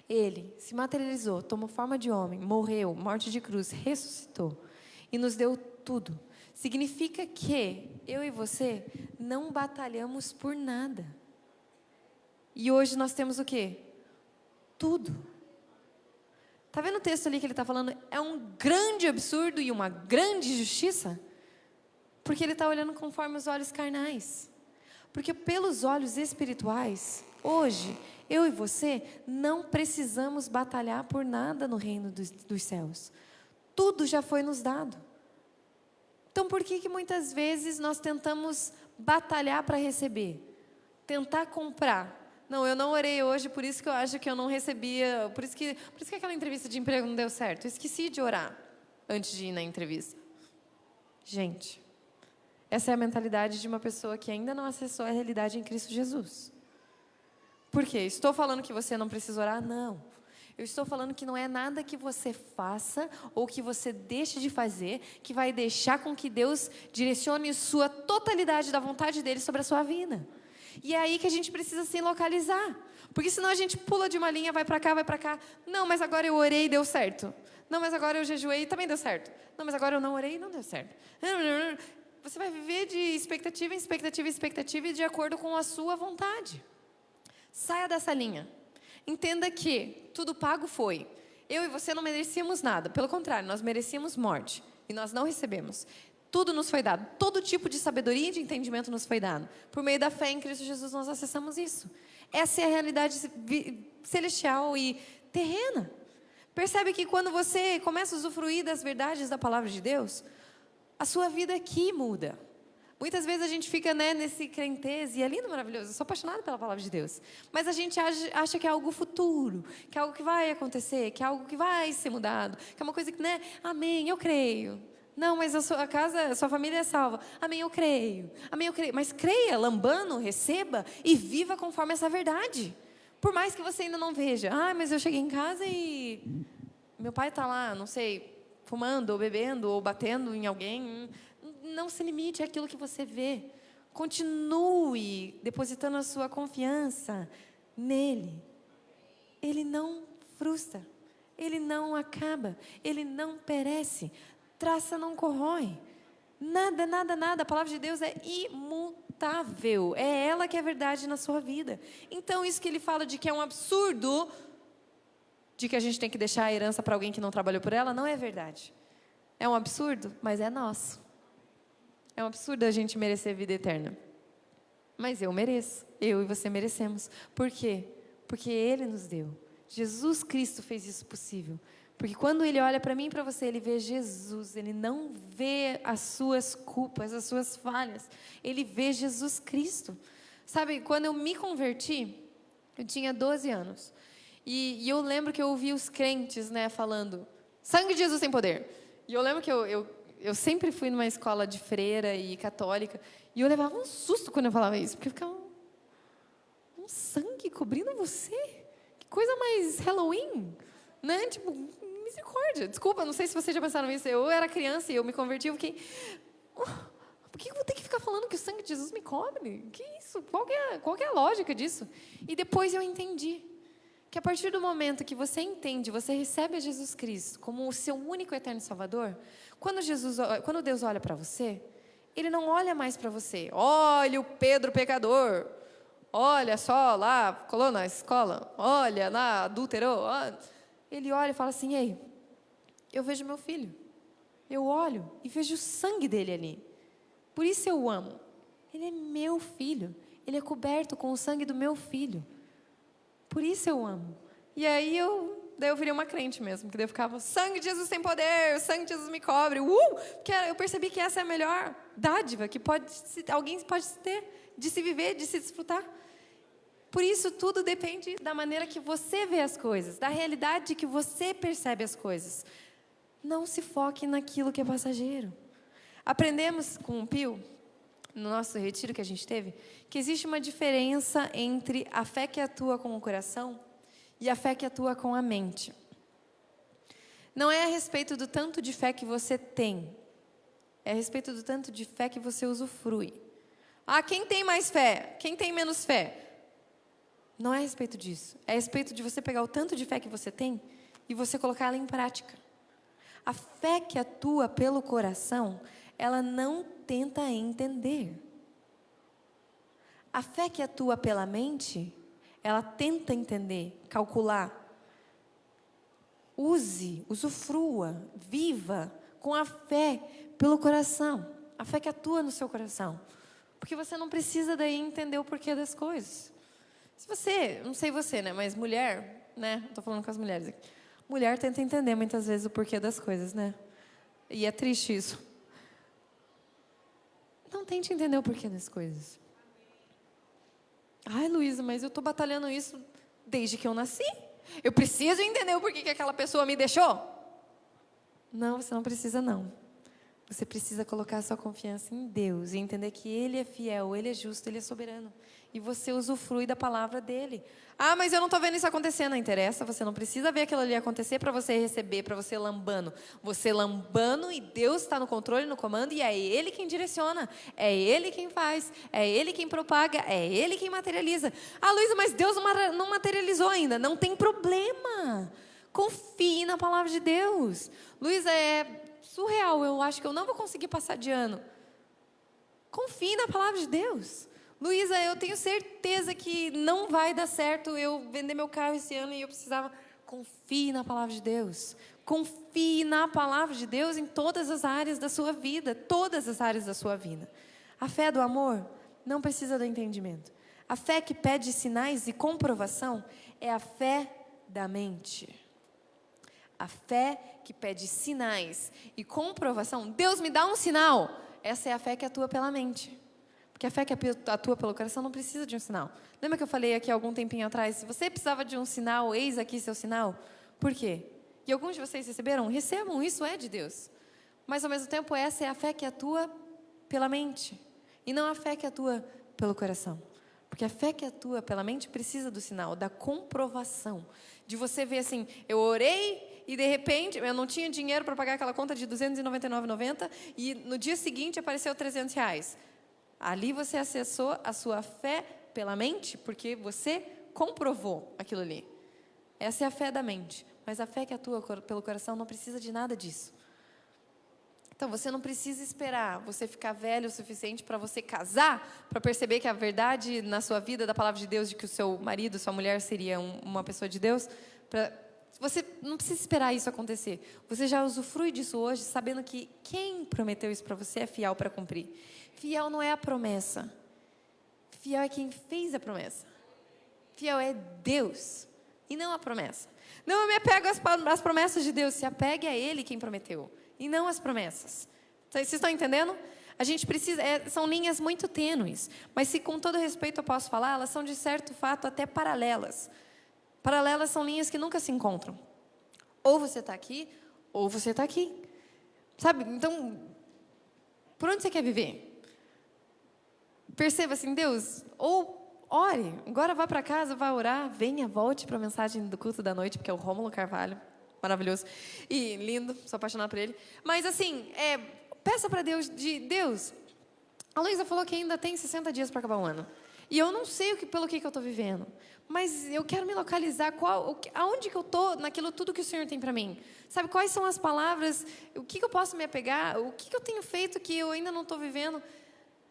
Ele se materializou, tomou forma de homem, morreu, morte de cruz, ressuscitou e nos deu tudo. Significa que eu e você não batalhamos por nada. E hoje nós temos o quê? Tudo. Está vendo o texto ali que ele está falando? É um grande absurdo e uma grande justiça. Porque ele está olhando conforme os olhos carnais. Porque pelos olhos espirituais, hoje, eu e você não precisamos batalhar por nada no reino dos céus. Tudo já foi nos dado. Então por que muitas vezes nós tentamos batalhar para receber? Tentar comprar. Não, eu não orei hoje, por isso que eu acho que eu não recebia, por isso que aquela entrevista de emprego não deu certo. Eu esqueci de orar antes de ir na entrevista. Gente, essa é a mentalidade de uma pessoa que ainda não acessou a realidade em Cristo Jesus. Por quê? Estou falando que você não precisa orar? Não. Eu estou falando que não é nada que você faça ou que você deixe de fazer que vai deixar com que Deus direcione sua totalidade da vontade dele sobre a sua vida. E é aí que a gente precisa se localizar. Porque senão a gente pula de uma linha, vai para cá, vai para cá. Não, mas agora eu orei e deu certo. Não, mas agora eu jejuei e também deu certo. Não, mas agora eu não orei e não deu certo. Você vai viver de expectativa em expectativa em expectativa e de acordo com a sua vontade. Saia dessa linha. Entenda que tudo pago foi. Eu e você não merecíamos nada. Pelo contrário, nós merecíamos morte. E nós não recebemos. Tudo nos foi dado. Todo tipo de sabedoria e de entendimento nos foi dado. Por meio da fé em Cristo Jesus, nós acessamos isso. Essa é a realidade celestial e terrena. Percebe que quando você começa a usufruir das verdades da palavra de Deus, a sua vida aqui muda. Muitas vezes a gente fica nesse crentez, e é lindo, maravilhoso, eu sou apaixonada pela palavra de Deus. Mas a gente acha que é algo futuro, que é algo que vai acontecer, que é algo que vai ser mudado, que é uma coisa que, amém, eu creio. Não, mas a sua família é salva. Amém, eu creio. Amém, eu creio. Mas creia, lambano, receba e viva conforme essa verdade. Por mais que você ainda não veja. Mas eu cheguei em casa e meu pai está lá, não sei, fumando, ou bebendo, ou batendo em alguém. Não se limite àquilo que você vê. Continue depositando a sua confiança nele. Ele não frustra. Ele não acaba. Ele não perece. Traça não corrói. Nada, nada, nada. A palavra de Deus é imutável. É ela que é a verdade na sua vida. Então, isso que ele fala de que é um absurdo, de que a gente tem que deixar a herança para alguém que não trabalhou por ela, não é verdade. É um absurdo, mas é nosso. É um absurdo a gente merecer vida eterna. Mas eu mereço. Eu e você merecemos. Por quê? Porque Ele nos deu. Jesus Cristo fez isso possível. Porque quando Ele olha para mim e para você, Ele vê Jesus. Ele não vê as suas culpas, as suas falhas. Ele vê Jesus Cristo. Sabe, quando eu me converti, eu tinha 12 anos. E eu lembro que eu ouvi os crentes, falando, sangue de Jesus tem poder. E eu lembro que eu sempre fui numa escola de freira e católica. E eu levava um susto quando eu falava isso. Porque eu ficava, um sangue cobrindo você? Que coisa mais Halloween, né? Tipo, misericórdia. Desculpa, não sei se vocês já pensaram nisso. Eu era criança e eu me converti. Eu fiquei, por que eu vou ter que ficar falando que o sangue de Jesus me cobre? Que isso? Qual que é a lógica disso? E depois eu entendi que a partir do momento que você entende, você recebe a Jesus Cristo como o seu único e eterno Salvador, quando Deus olha para você, Ele não olha mais para você. Olha o Pedro pecador. Olha só lá, colou na escola. Olha lá, adulterou. Ele olha e fala assim: ei, eu vejo meu filho. Eu olho e vejo o sangue dele ali. Por isso eu o amo. Ele é meu filho. Ele é coberto com o sangue do meu filho. Por isso eu amo. E aí daí eu virei uma crente mesmo, que daí eu ficava: sangue de Jesus tem poder, o sangue de Jesus me cobre. Porque eu percebi que essa é a melhor dádiva que alguém pode ter, de se viver, de se desfrutar. Por isso tudo depende da maneira que você vê as coisas, da realidade que você percebe as coisas. Não se foque naquilo que é passageiro. Aprendemos com o Pio, no nosso retiro que a gente teve, que existe uma diferença entre a fé que atua com o coração e a fé que atua com a mente. Não é a respeito do tanto de fé que você tem, é a respeito do tanto de fé que você usufrui. Quem tem mais fé? Quem tem menos fé? Não é a respeito disso. É a respeito de você pegar o tanto de fé que você tem e você colocar ela em prática. A fé que atua pelo coração, ela não tenta entender. A fé que atua pela mente, ela tenta entender, calcular. Usufrua, viva com a fé pelo coração. A fé que atua no seu coração. Porque você não precisa daí entender o porquê das coisas. Se você, não sei você, né, mas mulher, né, estou falando com as mulheres aqui. Mulher tenta entender muitas vezes o porquê das coisas, né? E é triste isso. Não tente entender o porquê das coisas. Ai, Luísa, mas eu estou batalhando isso desde que eu nasci. Eu preciso entender o porquê que aquela pessoa me deixou. Não, você não precisa não. Você precisa colocar a sua confiança em Deus e entender que Ele é fiel, Ele é justo, Ele é soberano. E você usufrui da palavra dEle. Mas eu não estou vendo isso acontecer. Não interessa, você não precisa ver aquilo ali acontecer para você receber, para você lambando. Você lambando e Deus está no controle, no comando, e é Ele quem direciona, é Ele quem faz, é Ele quem propaga, é Ele quem materializa. Luísa, mas Deus não materializou ainda. Não tem problema. Confie na palavra de Deus. Luísa, é surreal, eu acho que eu não vou conseguir passar de ano. Confie na palavra de Deus. Luísa, eu tenho certeza que não vai dar certo eu vender meu carro esse ano e eu precisava. Confie na palavra de Deus. Confie na palavra de Deus em todas as áreas da sua vida. Todas as áreas da sua vida. A fé do amor não precisa do entendimento. A fé que pede sinais e comprovação é a fé da mente. A fé que pede sinais e comprovação. Deus me dá um sinal. Essa é a fé que atua pela mente. Porque a fé que atua pelo coração não precisa de um sinal. Lembra que eu falei aqui algum tempinho atrás? Se você precisava de um sinal, eis aqui seu sinal. Por quê? E alguns de vocês receberam? Recebam, isso é de Deus. Mas ao mesmo tempo essa é a fé que atua pela mente. E não a fé que atua pelo coração. Porque a fé que atua pela mente precisa do sinal, da comprovação. De você ver assim, eu orei e de repente eu não tinha dinheiro para pagar aquela conta de R$ 299,90 e no dia seguinte apareceu R$300. Ali você acessou a sua fé pela mente, porque você comprovou aquilo ali. Essa é a fé da mente. Mas a fé que atua pelo coração não precisa de nada disso. Então, você não precisa esperar você ficar velho o suficiente para você casar, para perceber que a verdade na sua vida da palavra de Deus, de que o seu marido, sua mulher seria uma pessoa de Deus. Você não precisa esperar isso acontecer. Você já usufrui disso hoje, sabendo que quem prometeu isso para você é fiel para cumprir. Fiel não é a promessa. Fiel é quem fez a promessa. Fiel é Deus e não a promessa. Não eu me apego às promessas de Deus, se apegue a Ele quem prometeu. E não as promessas. Vocês estão entendendo? A gente precisa, são linhas muito tênues, mas se com todo respeito eu posso falar, elas são de certo fato até paralelas. Paralelas são linhas que nunca se encontram. Ou você está aqui, ou você está aqui. Sabe? Então, por onde você quer viver? Perceba assim, Deus, ou ore, agora vá para casa, vá orar, venha, volte para a mensagem do culto da noite, porque é o Rômulo Carvalho. Maravilhoso e lindo, sou apaixonada por ele. Mas assim, peça para Deus, a Luísa falou que ainda tem 60 dias para acabar o ano. E eu não sei pelo que eu estou vivendo. Mas eu quero me localizar aonde que eu estou naquilo tudo que o Senhor tem para mim. Sabe, quais são as palavras, o que eu posso me apegar, o que eu tenho feito que eu ainda não estou vivendo.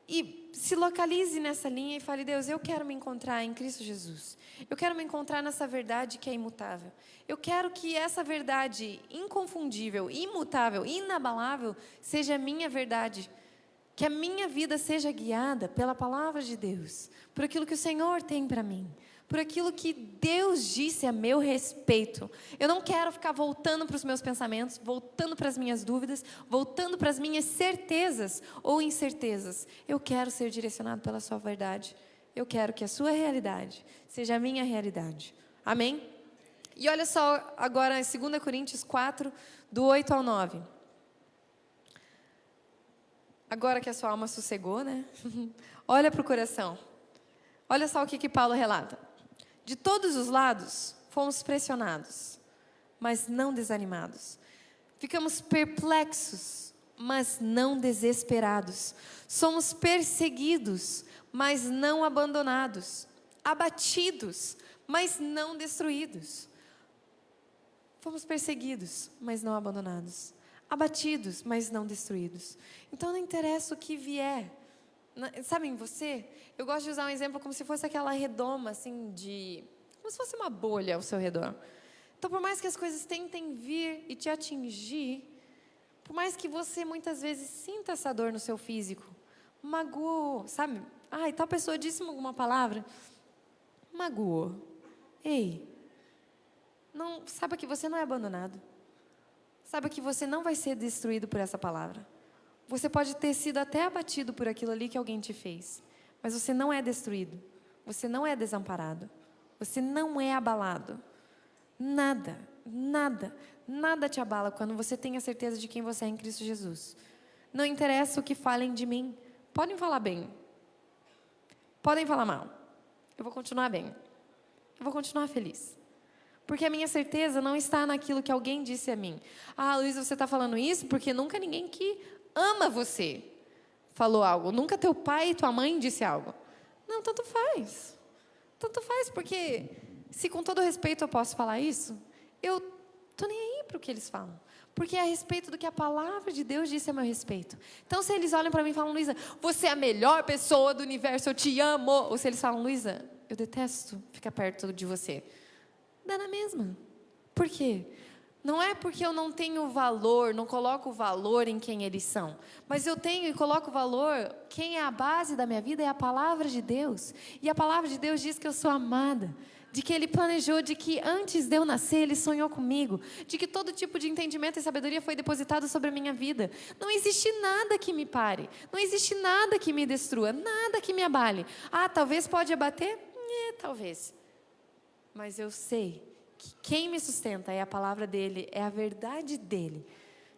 E se localize nessa linha e fale, Deus, eu quero me encontrar em Cristo Jesus. Eu quero me encontrar nessa verdade que é imutável. Eu quero que essa verdade inconfundível, imutável, inabalável, seja a minha verdade. Que a minha vida seja guiada pela palavra de Deus, por aquilo que o Senhor tem para mim, por aquilo que Deus disse a meu respeito. Eu não quero ficar voltando para os meus pensamentos, voltando para as minhas dúvidas, voltando para as minhas certezas ou incertezas. Eu quero ser direcionado pela sua verdade. Eu quero que a sua realidade seja a minha realidade. Amém? E olha só agora em 2 Coríntios 4, do 8 ao 9. Agora que a sua alma sossegou, né? Olha para o coração. Olha só o que Paulo relata. De todos os lados, fomos pressionados, mas não desanimados. Ficamos perplexos, mas não desesperados. Somos perseguidos, mas não abandonados. Abatidos, mas não destruídos. Fomos perseguidos, mas não abandonados. Abatidos, mas não destruídos. Então não interessa o que vier. Sabem você? Eu gosto de usar um exemplo como se fosse aquela redoma, assim, como se fosse uma bolha ao seu redor. Então, por mais que as coisas tentem vir e te atingir, por mais que você muitas vezes sinta essa dor no seu físico, magoou, sabe? Ai, tal pessoa disse alguma palavra, magoou. Ei, não, saiba que você não é abandonado. Saiba que você não vai ser destruído por essa palavra. Você pode ter sido até abatido por aquilo ali que alguém te fez, mas você não é destruído. Você não é desamparado. Você não é abalado. Nada, nada, nada te abala quando você tem a certeza de quem você é em Cristo Jesus. Não interessa o que falem de mim. Podem falar bem. Podem falar mal. Eu vou continuar bem. Eu vou continuar feliz. Porque a minha certeza não está naquilo que alguém disse a mim. Ah, Luísa, você está falando isso porque nunca ninguém que ama você falou algo. Nunca teu pai e tua mãe disse algo. Não, tanto faz. Tanto faz, porque se com todo respeito eu posso falar isso, eu estou nem aí para o que eles falam. Porque é a respeito do que a palavra de Deus disse a meu respeito. Então, se eles olham para mim e falam, Luísa, você é a melhor pessoa do universo, eu te amo. Ou se eles falam, Luísa, eu detesto ficar perto de você. Dá na mesma. Por quê? Não é porque eu não tenho valor, não coloco valor em quem eles são. Mas eu tenho e coloco valor, quem é a base da minha vida é a palavra de Deus. E a palavra de Deus diz que eu sou amada. De que Ele planejou, de que antes de eu nascer, Ele sonhou comigo. De que todo tipo de entendimento e sabedoria foi depositado sobre a minha vida. Não existe nada que me pare. Não existe nada que me destrua. Nada que me abale. Ah, talvez pode abater? Talvez. Mas eu sei que quem me sustenta é a palavra dEle, é a verdade dEle.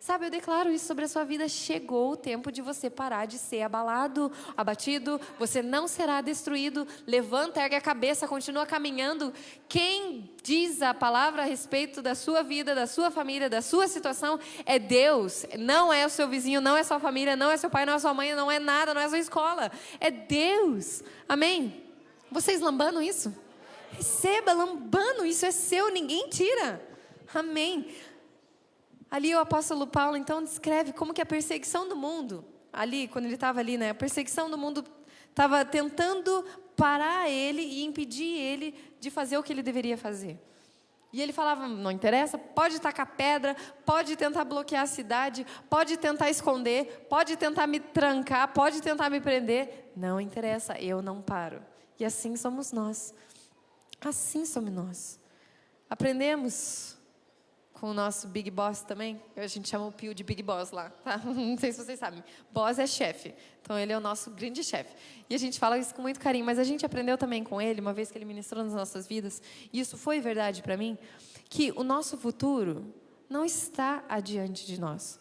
Sabe, eu declaro isso sobre a sua vida. Chegou o tempo de você parar de ser abalado, abatido. Você não será destruído. Levanta, ergue a cabeça, continua caminhando. Quem diz a palavra a respeito da sua vida, da sua família, da sua situação, é Deus. Não é o seu vizinho, não é sua família, não é seu pai, não é sua mãe, não é nada, não é sua escola. É Deus. Amém? Vocês lambando isso? Receba, lambando, isso é seu, ninguém tira. Amém. Ali o apóstolo Paulo, então, descreve como que a perseguição do mundo, ali, quando ele estava ali, né? A perseguição do mundo estava tentando parar ele e impedir ele de fazer o que ele deveria fazer. E ele falava, não interessa, pode tacar pedra, pode tentar bloquear a cidade, pode tentar esconder, pode tentar me trancar, pode tentar me prender. Não interessa, eu não paro. E assim somos nós. Assim somos nós. Aprendemos com o nosso Big Boss também. A gente chama o Pio de Big Boss lá, tá? Não sei se vocês sabem. Boss é chefe. Então, ele é o nosso grande chefe. E a gente fala isso com muito carinho. Mas a gente aprendeu também com ele, uma vez que ele ministrou nas nossas vidas, e isso foi verdade para mim, que o nosso futuro não está adiante de nós.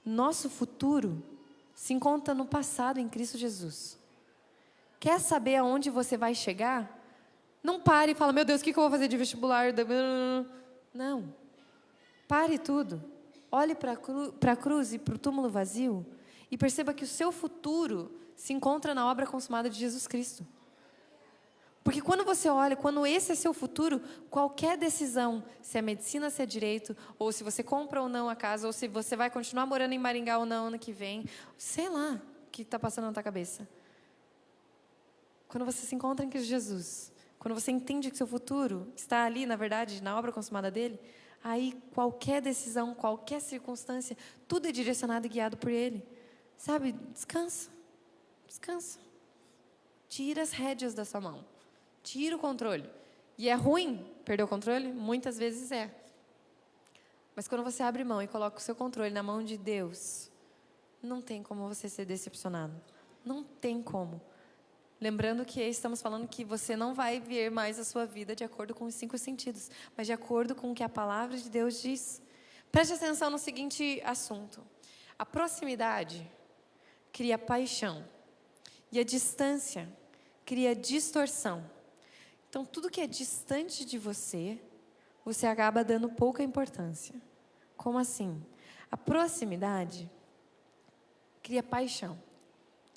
Nosso futuro se encontra no passado em Cristo Jesus. Quer saber aonde você vai chegar? Não pare e fala, meu Deus, o que eu vou fazer de vestibular? Não. Pare tudo. Olhe para a cruz e para o túmulo vazio e perceba que o seu futuro se encontra na obra consumada de Jesus Cristo. Porque quando você olha, quando esse é seu futuro, qualquer decisão, se é medicina, se é direito, ou se você compra ou não a casa, ou se você vai continuar morando em Maringá ou não ano que vem, sei lá o que está passando na tua cabeça. Quando você se encontra em Cristo Jesus, quando você entende que seu futuro está ali, na verdade, na obra consumada dele, aí qualquer decisão, qualquer circunstância, tudo é direcionado e guiado por Ele. Sabe? Descansa. Descansa. Tira as rédeas da sua mão. Tira o controle. E é ruim perder o controle? Muitas vezes é. Mas quando você abre mão e coloca o seu controle na mão de Deus, não tem como você ser decepcionado. Não tem como. Lembrando que estamos falando que você não vai ver mais a sua vida de acordo com os 5 sentidos, mas de acordo com o que a palavra de Deus diz. Preste atenção no seguinte assunto. A proximidade cria paixão e a distância cria distorção. Então, tudo que é distante de você, você acaba dando pouca importância. Como assim? A proximidade cria paixão.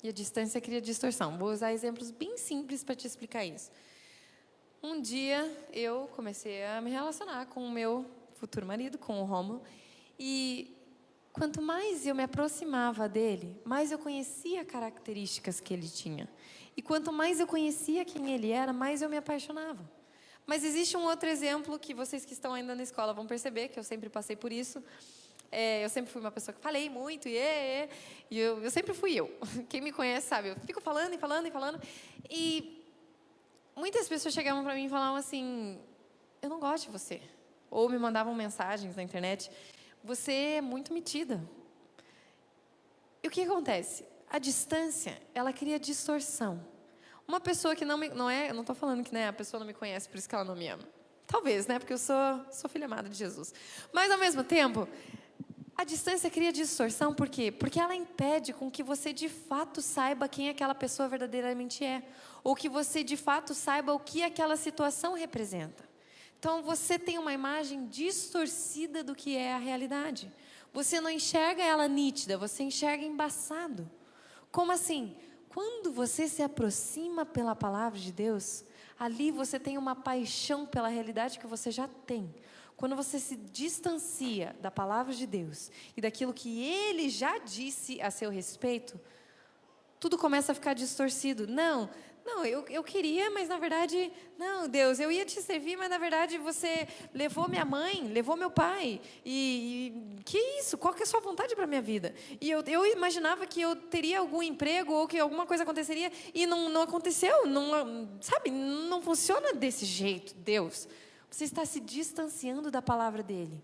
E a distância cria distorção. Vou usar exemplos bem simples para te explicar isso. Um dia eu comecei a me relacionar com o meu futuro marido, com o Rômulo, e quanto mais eu me aproximava dele, mais eu conhecia características que ele tinha. E quanto mais eu conhecia quem ele era, mais eu me apaixonava. Mas existe um outro exemplo que vocês que estão ainda na escola vão perceber, que eu sempre passei por isso. Eu sempre fui uma pessoa que falei muito, e eu sempre fui eu. Quem me conhece sabe, eu fico falando e falando e falando. E muitas pessoas chegavam para mim e falavam assim, eu não gosto de você. Ou me mandavam mensagens na internet, você é muito metida. E o que acontece? A distância, ela cria distorção. Uma pessoa que eu não estou falando que a pessoa não me conhece, por isso que ela não me ama. Talvez, porque eu sou filha amada de Jesus. Mas, ao mesmo tempo, a distância cria distorção, por quê? Porque ela impede com que você, de fato, saiba quem aquela pessoa verdadeiramente é. Ou que você, de fato, saiba o que aquela situação representa. Então, você tem uma imagem distorcida do que é a realidade. Você não enxerga ela nítida, você enxerga embaçado. Como assim? Quando você se aproxima pela palavra de Deus, ali você tem uma paixão pela realidade que você já tem. Quando você se distancia da palavra de Deus e daquilo que Ele já disse a seu respeito, tudo começa a ficar distorcido. Não, eu queria, mas na verdade, não, Deus, eu ia te servir, mas na verdade você levou minha mãe, levou meu pai. E que isso? Qual que é a sua vontade para a minha vida? E eu imaginava que eu teria algum emprego ou que alguma coisa aconteceria e não aconteceu. Não funciona desse jeito, Deus. Você está se distanciando da palavra dele.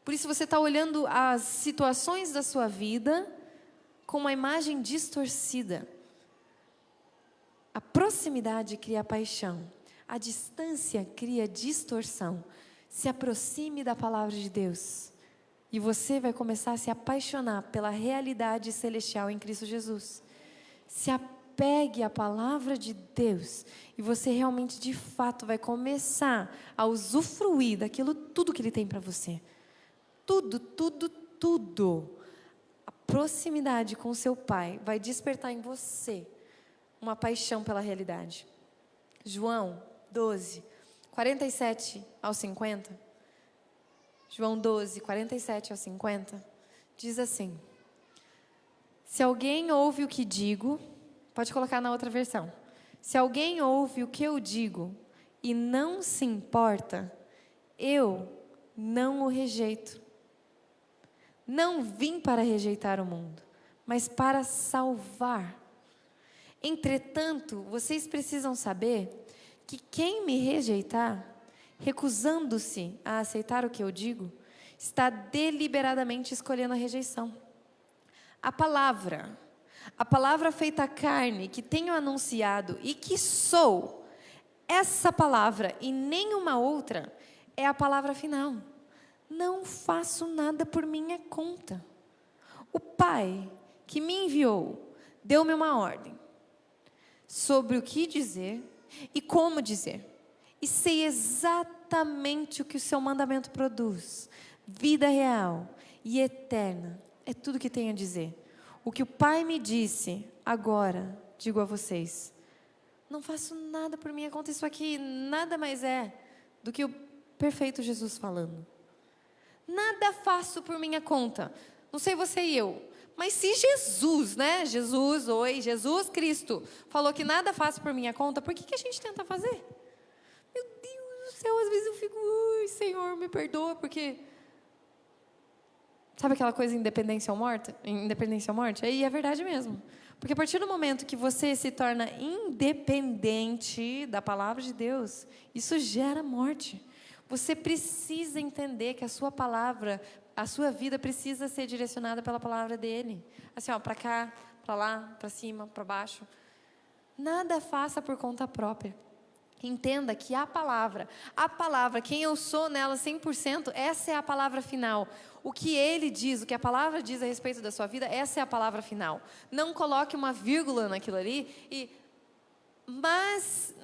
Por isso você está olhando as situações da sua vida com uma imagem distorcida. A proximidade cria paixão. A distância cria distorção. Se aproxime da palavra de Deus. E você vai começar a se apaixonar pela realidade celestial em Cristo Jesus. Se apegue à palavra de Deus. E você realmente, de fato, vai começar a usufruir daquilo tudo que Ele tem para você. Tudo, tudo, tudo. A proximidade com o seu Pai vai despertar em você uma paixão pela realidade. João 12, 47 ao 50. João 12, 47 ao 50. Diz assim: se alguém ouve o que digo, pode colocar na outra versão. Se alguém ouve o que eu digo e não se importa, eu não o rejeito. Não vim para rejeitar o mundo, mas para salvar. Entretanto, vocês precisam saber que quem me rejeitar, recusando-se a aceitar o que eu digo, está deliberadamente escolhendo a rejeição. A palavra feita carne que tenho anunciado e que sou, essa palavra e nenhuma outra é a palavra final. Não faço nada por minha conta. O Pai que me enviou deu-me uma ordem sobre o que dizer e como dizer. E sei exatamente o que o seu mandamento produz. Vida real e eterna. É tudo que tenho a dizer. O que o Pai me disse, agora digo a vocês. Não faço nada por minha conta. Isso aqui nada mais é do que o perfeito Jesus falando. Nada faço por minha conta. Não sei você e eu. Mas se Jesus, né? Jesus Cristo, falou que nada faço por minha conta, por que a gente tenta fazer? Meu Deus do céu, às vezes eu fico, ai, Senhor, me perdoa, porque... Sabe aquela coisa independência ou morte? Independência ou morte? Aí é verdade mesmo. Porque a partir do momento que você se torna independente da palavra de Deus, isso gera morte. Você precisa entender que a sua palavra, a sua vida precisa ser direcionada pela palavra dele. Assim, ó, para cá, para lá, para cima, para baixo. Nada faça por conta própria. Entenda que a palavra, quem eu sou nela 100%, essa é a palavra final. O que ele diz, o que a palavra diz a respeito da sua vida, essa é a palavra final. Não coloque uma vírgula naquilo ali mas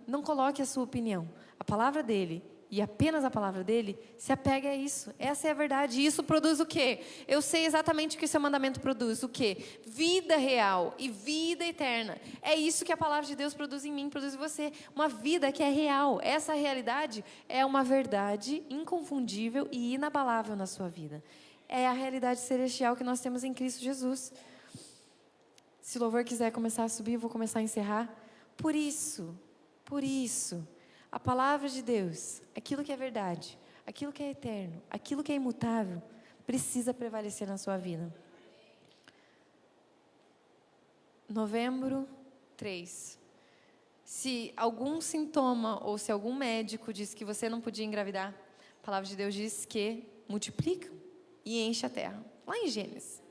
não coloque a sua opinião. A palavra dele e apenas a palavra dele, se apegue a isso. Essa é a verdade. E isso produz o quê? Eu sei exatamente o que o seu mandamento produz. O quê? Vida real e vida eterna. É isso que a palavra de Deus produz em mim, produz em você. Uma vida que é real. Essa realidade é uma verdade inconfundível e inabalável na sua vida. É a realidade celestial que nós temos em Cristo Jesus. Se o louvor quiser começar a subir, eu vou começar a encerrar. Por isso, a palavra de Deus, aquilo que é verdade, aquilo que é eterno, aquilo que é imutável, precisa prevalecer na sua vida. Novembro 3. Se algum sintoma ou se algum médico disse que você não podia engravidar, a palavra de Deus diz que multiplica e enche a terra. Lá em Gênesis.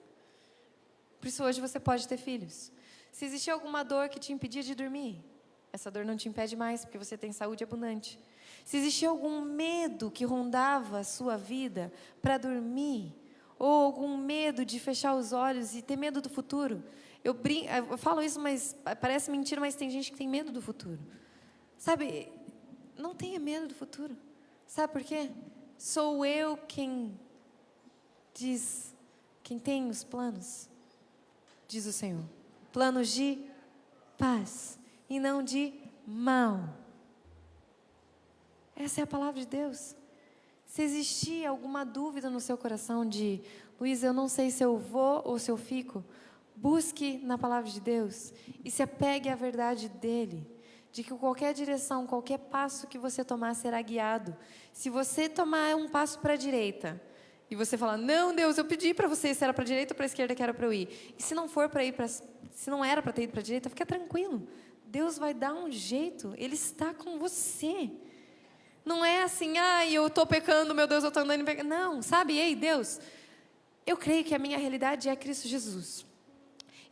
Por isso hoje você pode ter filhos. Se existia alguma dor que te impedia de dormir, essa dor não te impede mais, porque você tem saúde abundante. Se existia algum medo que rondava a sua vida para dormir, ou algum medo de fechar os olhos e ter medo do futuro, eu falo isso, mas parece mentira, mas tem gente que tem medo do futuro. Sabe, não tenha medo do futuro. Sabe por quê? Sou eu quem tem os planos, diz o Senhor. Planos de paz e não de mal. Essa é a palavra de Deus. Se existir alguma dúvida no seu coração de, Luiz, eu não sei se eu vou ou se eu fico, busque na palavra de Deus e se apegue à verdade dele, de que qualquer direção, qualquer passo que você tomar será guiado. Se você tomar um passo para a direita e você falar, não, Deus, eu pedi para você se era para a direita ou para a esquerda que era para eu ir. E se não for para ir se não era para ter ido para a direita, fica tranquilo. Deus vai dar um jeito, Ele está com você. Não é assim, eu estou pecando, meu Deus, eu estou andando em pecado. Não, sabe, ei, Deus, eu creio que a minha realidade é Cristo Jesus.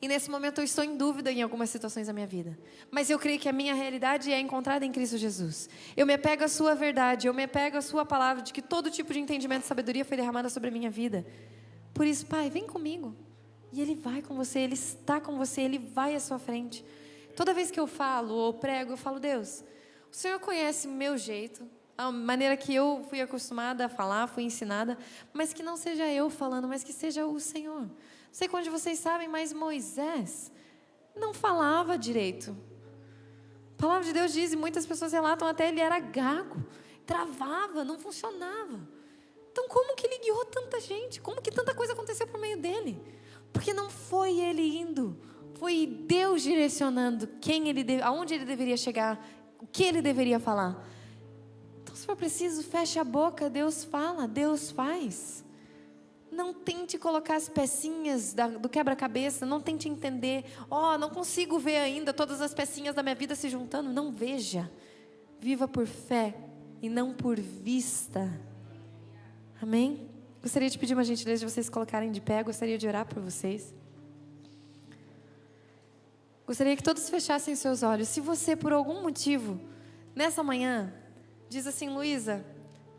E nesse momento eu estou em dúvida em algumas situações da minha vida. Mas eu creio que a minha realidade é encontrada em Cristo Jesus. Eu me apego à sua verdade, eu me apego à sua palavra, de que todo tipo de entendimento e sabedoria foi derramada sobre a minha vida. Por isso, Pai, vem comigo. E Ele vai com você, Ele está com você, Ele vai à sua frente. Toda vez que eu falo ou prego, eu falo, Deus, o Senhor conhece o meu jeito, a maneira que eu fui acostumada a falar, fui ensinada, mas que não seja eu falando, mas que seja o Senhor. Não sei quando vocês sabem, mas Moisés não falava direito. A palavra de Deus diz, e muitas pessoas relatam até, ele era gago, travava, não funcionava. Então como que ele guiou tanta gente? Como que tanta coisa aconteceu por meio dele? Porque não foi ele indo, foi Deus direcionando aonde ele deveria chegar, o que ele deveria falar. Então, se for preciso, feche a boca, Deus fala, Deus faz. Não tente colocar as pecinhas do quebra-cabeça, não tente entender, não consigo ver ainda todas as pecinhas da minha vida se juntando. Não veja, viva por fé e não por vista. Amém? Gostaria de pedir uma gentileza de vocês colocarem de pé, gostaria de orar por vocês. Gostaria que todos fechassem seus olhos. Se você, por algum motivo, nessa manhã, diz assim, Luísa,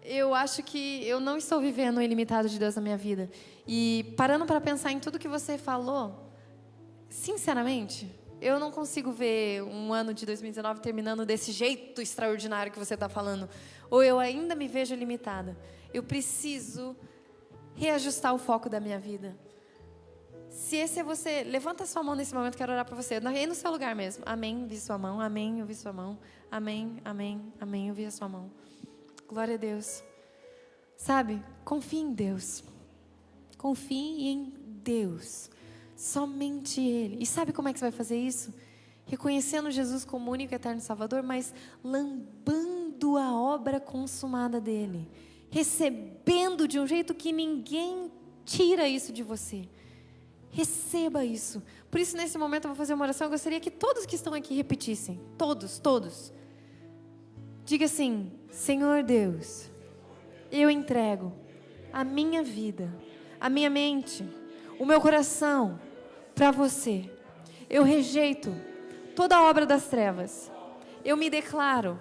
eu acho que eu não estou vivendo o ilimitado de Deus na minha vida. E parando para pensar em tudo que você falou, sinceramente, eu não consigo ver um ano de 2019 terminando desse jeito extraordinário que você está falando. Ou eu ainda me vejo limitada. Eu preciso reajustar o foco da minha vida. Se esse é você, levanta sua mão nesse momento, quero orar por você. Aí no seu lugar mesmo. Amém, vi sua mão. Amém, eu vi sua mão. Amém, amém, amém, eu vi a sua mão. Glória a Deus. Sabe, confie em Deus. Confie em Deus. Somente Ele. E sabe como é que você vai fazer isso? Reconhecendo Jesus como único e eterno Salvador, mas lambando a obra consumada dEle. Recebendo de um jeito que ninguém tira isso de você. Receba isso. Por isso, nesse momento, eu vou fazer uma oração. Eu gostaria que todos que estão aqui repetissem. Todos. Diga assim: Senhor Deus, eu entrego a minha vida, a minha mente, o meu coração para você. Eu rejeito toda a obra das trevas. Eu me declaro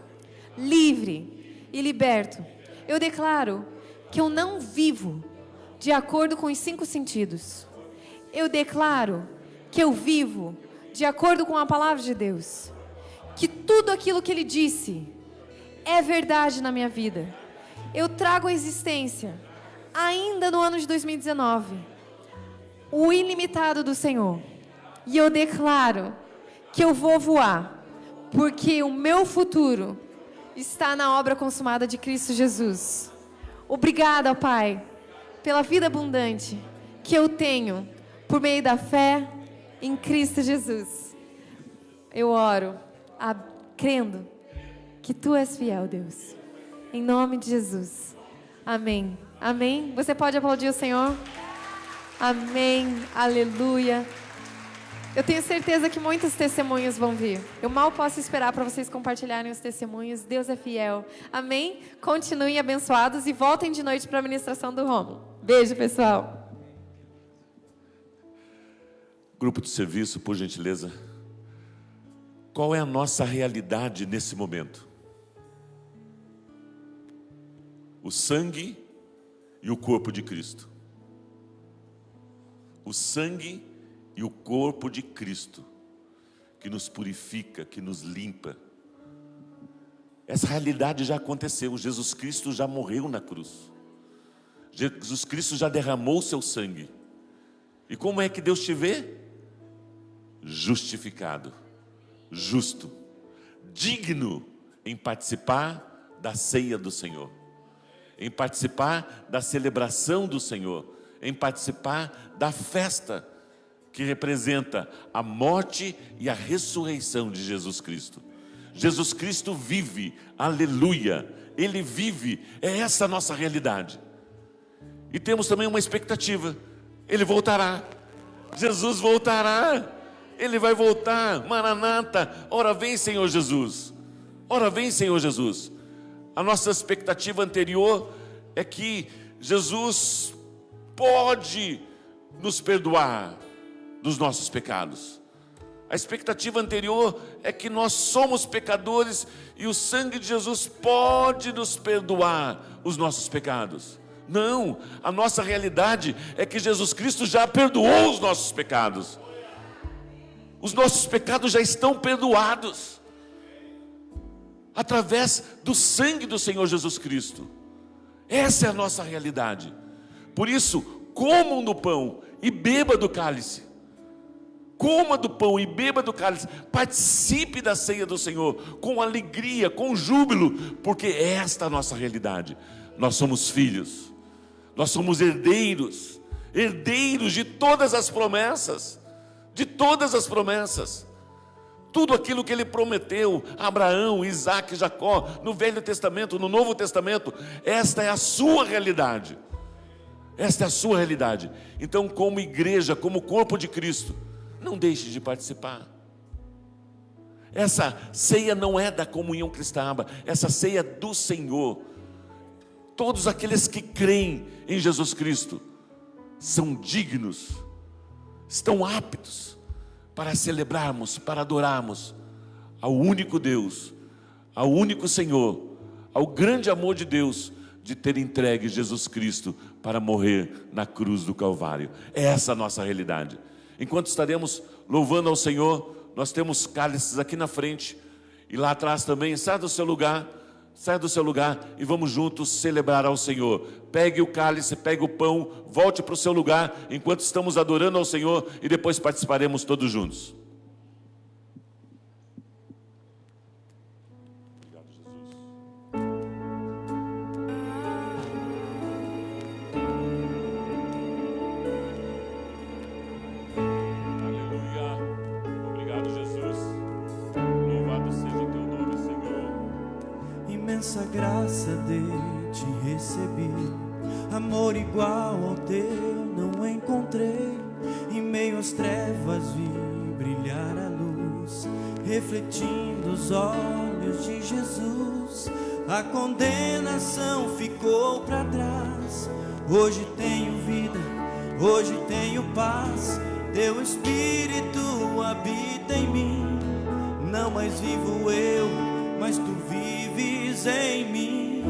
livre e liberto. Eu declaro que eu não vivo de acordo com os 5 sentidos. Eu declaro que eu vivo de acordo com a palavra de Deus. Que tudo aquilo que Ele disse é verdade na minha vida. Eu trago à existência, ainda no ano de 2019, o ilimitado do Senhor. E eu declaro que eu vou voar, porque o meu futuro está na obra consumada de Cristo Jesus. Obrigada, Pai, pela vida abundante que eu tenho por meio da fé em Cristo Jesus. Eu oro, crendo que Tu és fiel, Deus. Em nome de Jesus. Amém. Amém. Você pode aplaudir o Senhor? Amém. Aleluia. Eu tenho certeza que muitos testemunhos vão vir. Eu mal posso esperar para vocês compartilharem os testemunhos. Deus é fiel. Amém? Continuem abençoados e voltem de noite para a ministração do Rômulo. Beijo, pessoal. Grupo de serviço, por gentileza. Qual é a nossa realidade nesse momento? O sangue e o corpo de Cristo. O sangue e o corpo de Cristo, que nos purifica, que nos limpa. Essa realidade já aconteceu. Jesus Cristo já morreu na cruz. Jesus Cristo já derramou o seu sangue. E como é que Deus te vê? Justificado, justo, digno em participar da ceia do Senhor, em participar da celebração do Senhor, em participar da festa que representa a morte e a ressurreição de Jesus Cristo. Jesus Cristo vive, aleluia, Ele vive, é essa a nossa realidade. E temos também uma expectativa: Ele voltará, Jesus voltará. Ele vai voltar, Maranata, ora vem Senhor Jesus, ora vem Senhor Jesus. A nossa expectativa anterior é que Jesus pode nos perdoar dos nossos pecados. A expectativa anterior é que nós somos pecadores e o sangue de Jesus pode nos perdoar os nossos pecados. Não, a nossa realidade é que Jesus Cristo já perdoou os nossos pecados. Os nossos pecados já estão perdoados através do sangue do Senhor Jesus Cristo. Essa é a nossa realidade. Por isso, comam do pão e beba do cálice. Coma do pão e beba do cálice. Participe da ceia do Senhor com alegria, com júbilo, porque esta é a nossa realidade. Nós somos filhos, nós somos herdeiros, herdeiros de todas as promessas. De todas as promessas, tudo aquilo que Ele prometeu a Abraão, Isaac, Jacó, no Velho Testamento, no Novo Testamento, esta é a sua realidade. Esta é a sua realidade. Então, como igreja, como corpo de Cristo, não deixe de participar. Essa ceia não é da comunhão cristã, essa ceia é do Senhor. Todos aqueles que creem em Jesus Cristo são dignos, estão aptos para celebrarmos, para adorarmos ao único Deus, ao único Senhor, ao grande amor de Deus de ter entregue Jesus Cristo para morrer na cruz do Calvário. É essa a nossa realidade. Enquanto estaremos louvando ao Senhor, nós temos cálices aqui na frente e lá atrás também. Sai do seu lugar, Saia do seu lugar e vamos juntos celebrar ao Senhor. Pegue o cálice, pegue o pão, volte para o seu lugar enquanto estamos adorando ao Senhor e depois participaremos todos juntos. Obrigado, Jesus. Aleluia. Obrigado, Jesus. Louvado seja o teu nome, Senhor. Imensa graça de te receber, amor igual ao teu não encontrei. Em meio às trevas vi brilhar a luz, refletindo os olhos de Jesus. A condenação ficou para trás. Hoje tenho vida, hoje tenho paz. Teu Espírito habita em mim. Não mais vivo eu, mas tu vives em mim.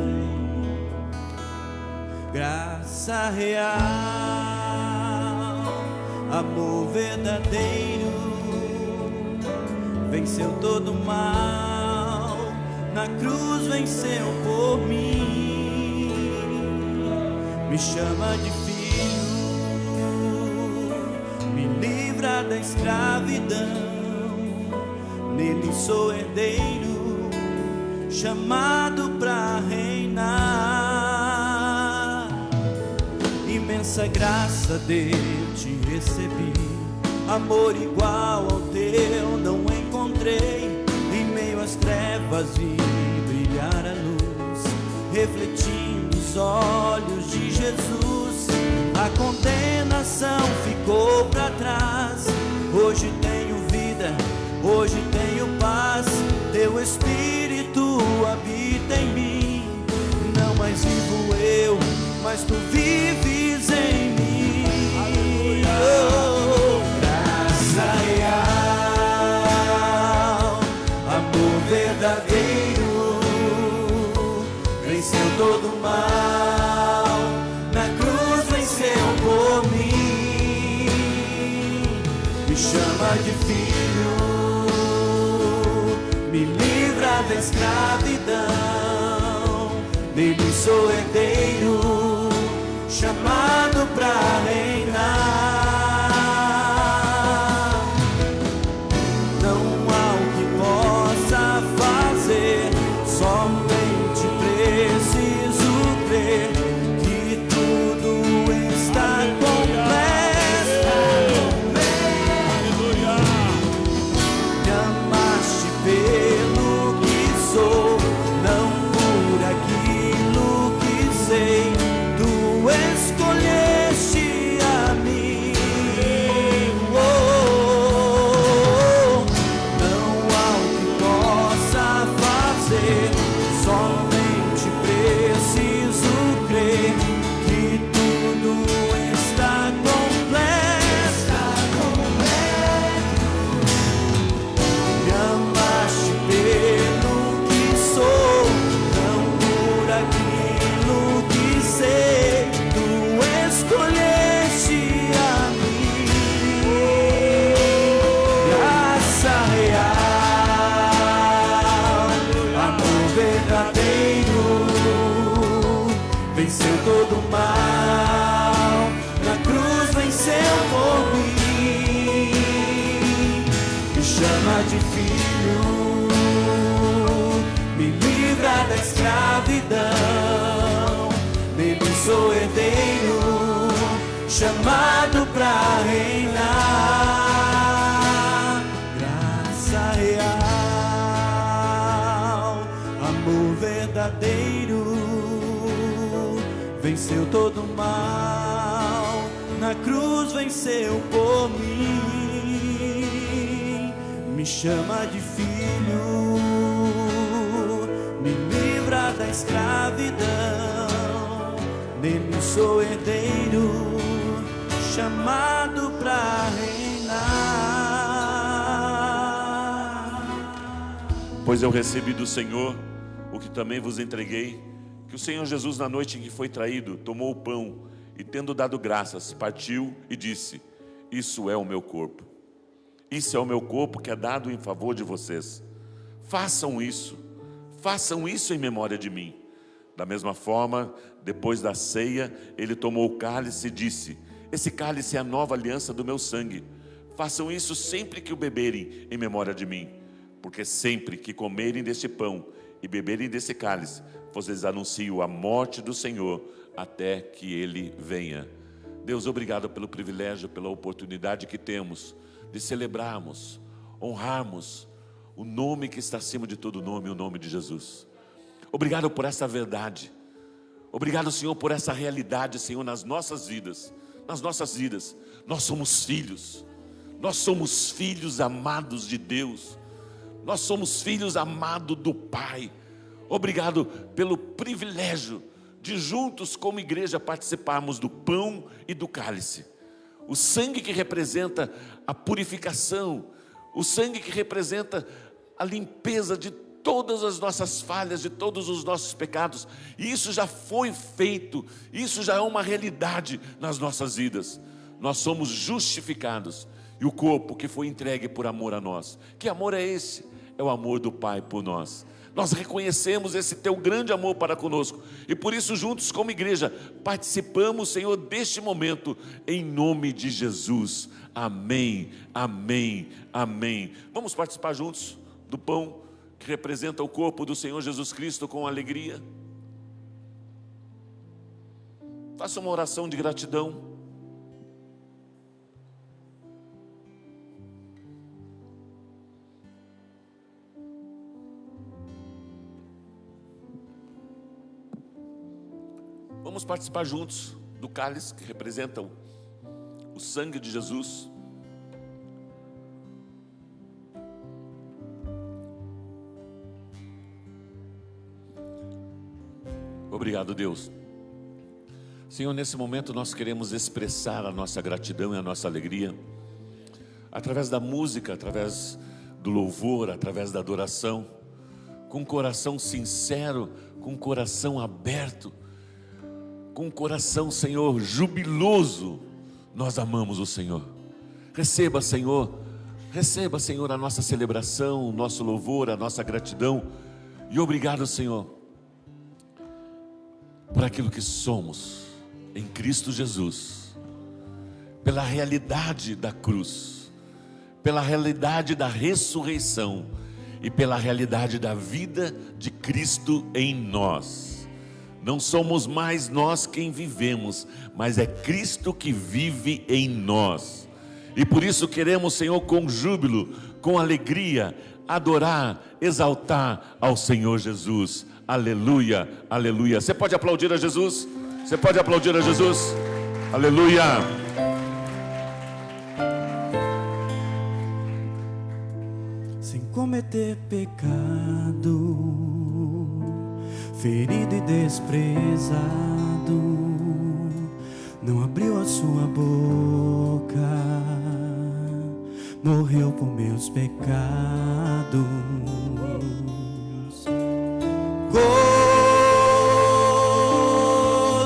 Graça real, amor verdadeiro, venceu todo o mal, na cruz venceu por mim. Me chama de filho, me livra da escravidão. Nele sou herdeiro, chamado pra reinar. Imensa graça de te recebi, amor igual ao teu não encontrei. Em meio às trevas vi brilhar a luz, refletindo os olhos de Jesus. A condenação ficou pra trás. Hoje tenho vida, hoje tenho paz. Teu Espírito habita em mim. Não mais vivo eu, mas tu vives em mim. Oh, graça real, amor verdadeiro, venceu todo o mal, na cruz venceu por mim. Me chama de filho, me livra da escravidão. Nele sou herdeiro, chamado pra reinar. Não há o que possa fazer, somente preciso crer que tudo está completo. Me amaste pelo que sou, não por aquilo que sei. Tu escolheste a mim. Oh, não há o que possa fazer, somente preciso crer que tudo está completo. Me amaste pelo que sou, não por aquilo que sei. Tu escolheste a mim. Graça real, amor verdadeiro, venceu todo o mal, na cruz venceu por mim. Me chama de filho, me livra da escravidão. Nele sou herdeiro, chamado pra reinar. Graça real, amor verdadeiro, venceu todo o mal, na cruz venceu por mim. Me chama de filho, me livra da escravidão. Nele sou herdeiro, chamado pra reinar. Pois eu recebi do Senhor o que também vos entreguei, que o Senhor Jesus, na noite em que foi traído, tomou o pão e, tendo dado graças, partiu e disse: isso é o meu corpo. Isso é o meu corpo que é dado em favor de vocês. Façam isso, Façam isso em memória de mim. Da mesma forma, depois da ceia, ele tomou o cálice e disse: esse cálice é a nova aliança do meu sangue. Façam isso sempre que o beberem em memória de mim. Porque sempre que comerem deste pão e beberem desse cálice, vocês anunciam a morte do Senhor até que Ele venha. Deus, obrigado pelo privilégio, pela oportunidade que temos de celebrarmos, honrarmos o nome que está acima de todo nome, o nome de Jesus. Obrigado por essa verdade. Obrigado, Senhor, por essa realidade, Senhor, nas nossas vidas. Nas nossas vidas, nós somos filhos. Nós somos filhos amados de Deus. Nós somos filhos amados do Pai. Obrigado pelo privilégio de juntos como igreja participarmos do pão e do cálice. O sangue que representa a purificação, o sangue que representa a limpeza de todas as nossas falhas, de todos os nossos pecados. E isso já foi feito, isso já é uma realidade nas nossas vidas. Nós somos justificados. E o corpo que foi entregue por amor a nós. Que amor é esse? É o amor do Pai por nós. Nós reconhecemos esse teu grande amor para conosco. E por isso juntos como igreja participamos, Senhor, deste momento em nome de Jesus. Amém, amém, amém. Vamos participar juntos do pão que representa o corpo do Senhor Jesus Cristo com alegria. Faça uma oração de gratidão. Vamos participar juntos do cálice que representa o sangue de Jesus. Obrigado, Deus. Senhor, nesse momento nós queremos expressar a nossa gratidão e a nossa alegria através da música, através do louvor, através da adoração, com um coração sincero, com um coração aberto, com um coração, Senhor, jubiloso. Nós amamos o Senhor. Receba, Senhor, a nossa celebração, o nosso louvor, a nossa gratidão. E obrigado, Senhor, por aquilo que somos em Cristo Jesus, pela realidade da cruz, pela realidade da ressurreição e pela realidade da vida de Cristo em nós. Não somos mais nós quem vivemos, mas é Cristo que vive em nós. E por isso queremos, Senhor, com júbilo, com alegria, adorar, exaltar ao Senhor Jesus. Aleluia, aleluia. Você pode aplaudir a Jesus? Você pode aplaudir a Jesus? Aleluia. Sem cometer pecado, ferido e desprezado, não abriu a sua boca, morreu por meus pecados.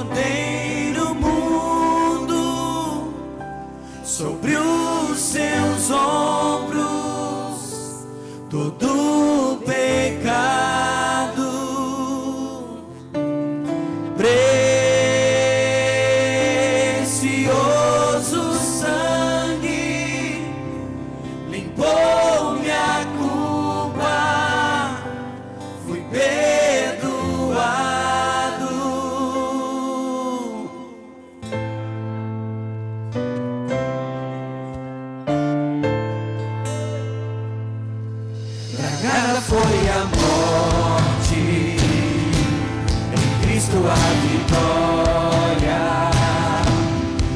Cordeiro mundo, sobre os seus ombros, todo pecado. Foi a morte, em Cristo a vitória,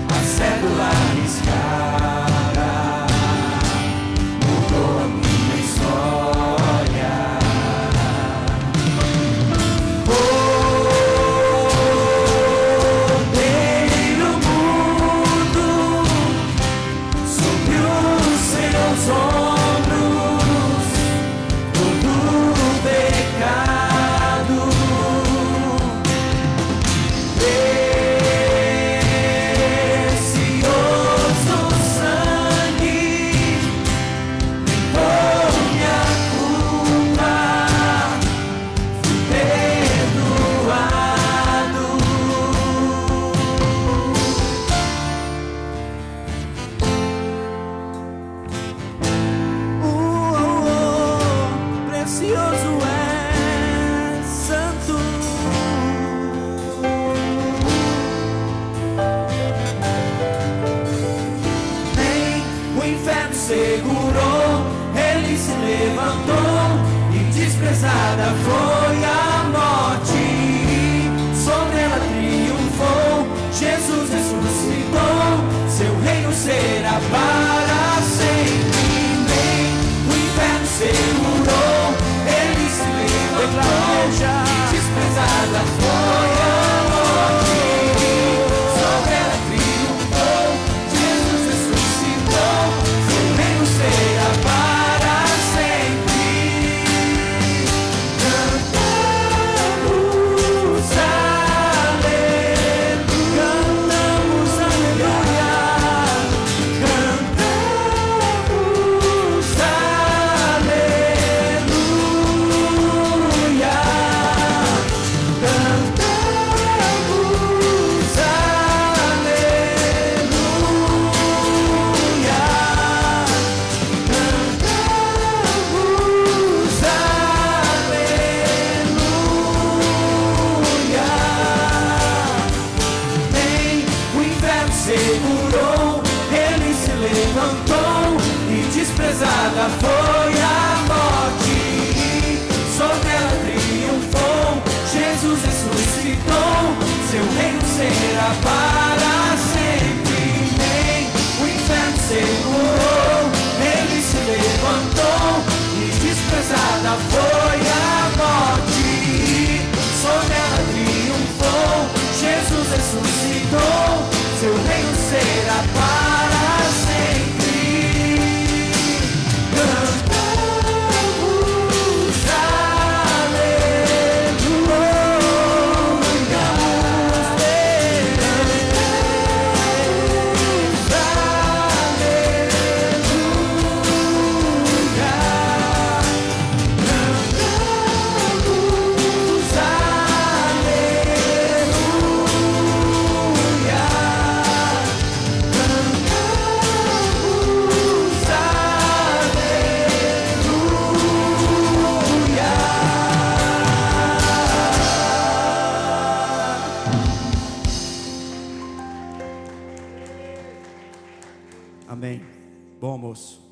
a cédula riscada mudou a minha história. Cordeiro mudo, sobre os seus ombros, todo levantou e desprezada foi a morte. Sobre ela triunfou, Jesus ressuscitou, seu reino será para sempre. Nem o inferno segurou, ele se levantou e desprezada foi a morte. Sobre ela triunfou, Jesus ressuscitou, seu reino será para sempre. Cantamos aleluia, cantamos aleluia, cantamos aleluia, nem o inferno segurou, ele se levantou e desprezada foi a morte. Sobre ela triunfou, Jesus ressuscitou, seu reino será para sempre. Nem o inferno segurou, ele se levantou e desprezada foi a morte. Sobre ela triunfou, Jesus ressuscitou, seu reino será para sempre. Cantamos aleluia, amém. Bom almoço.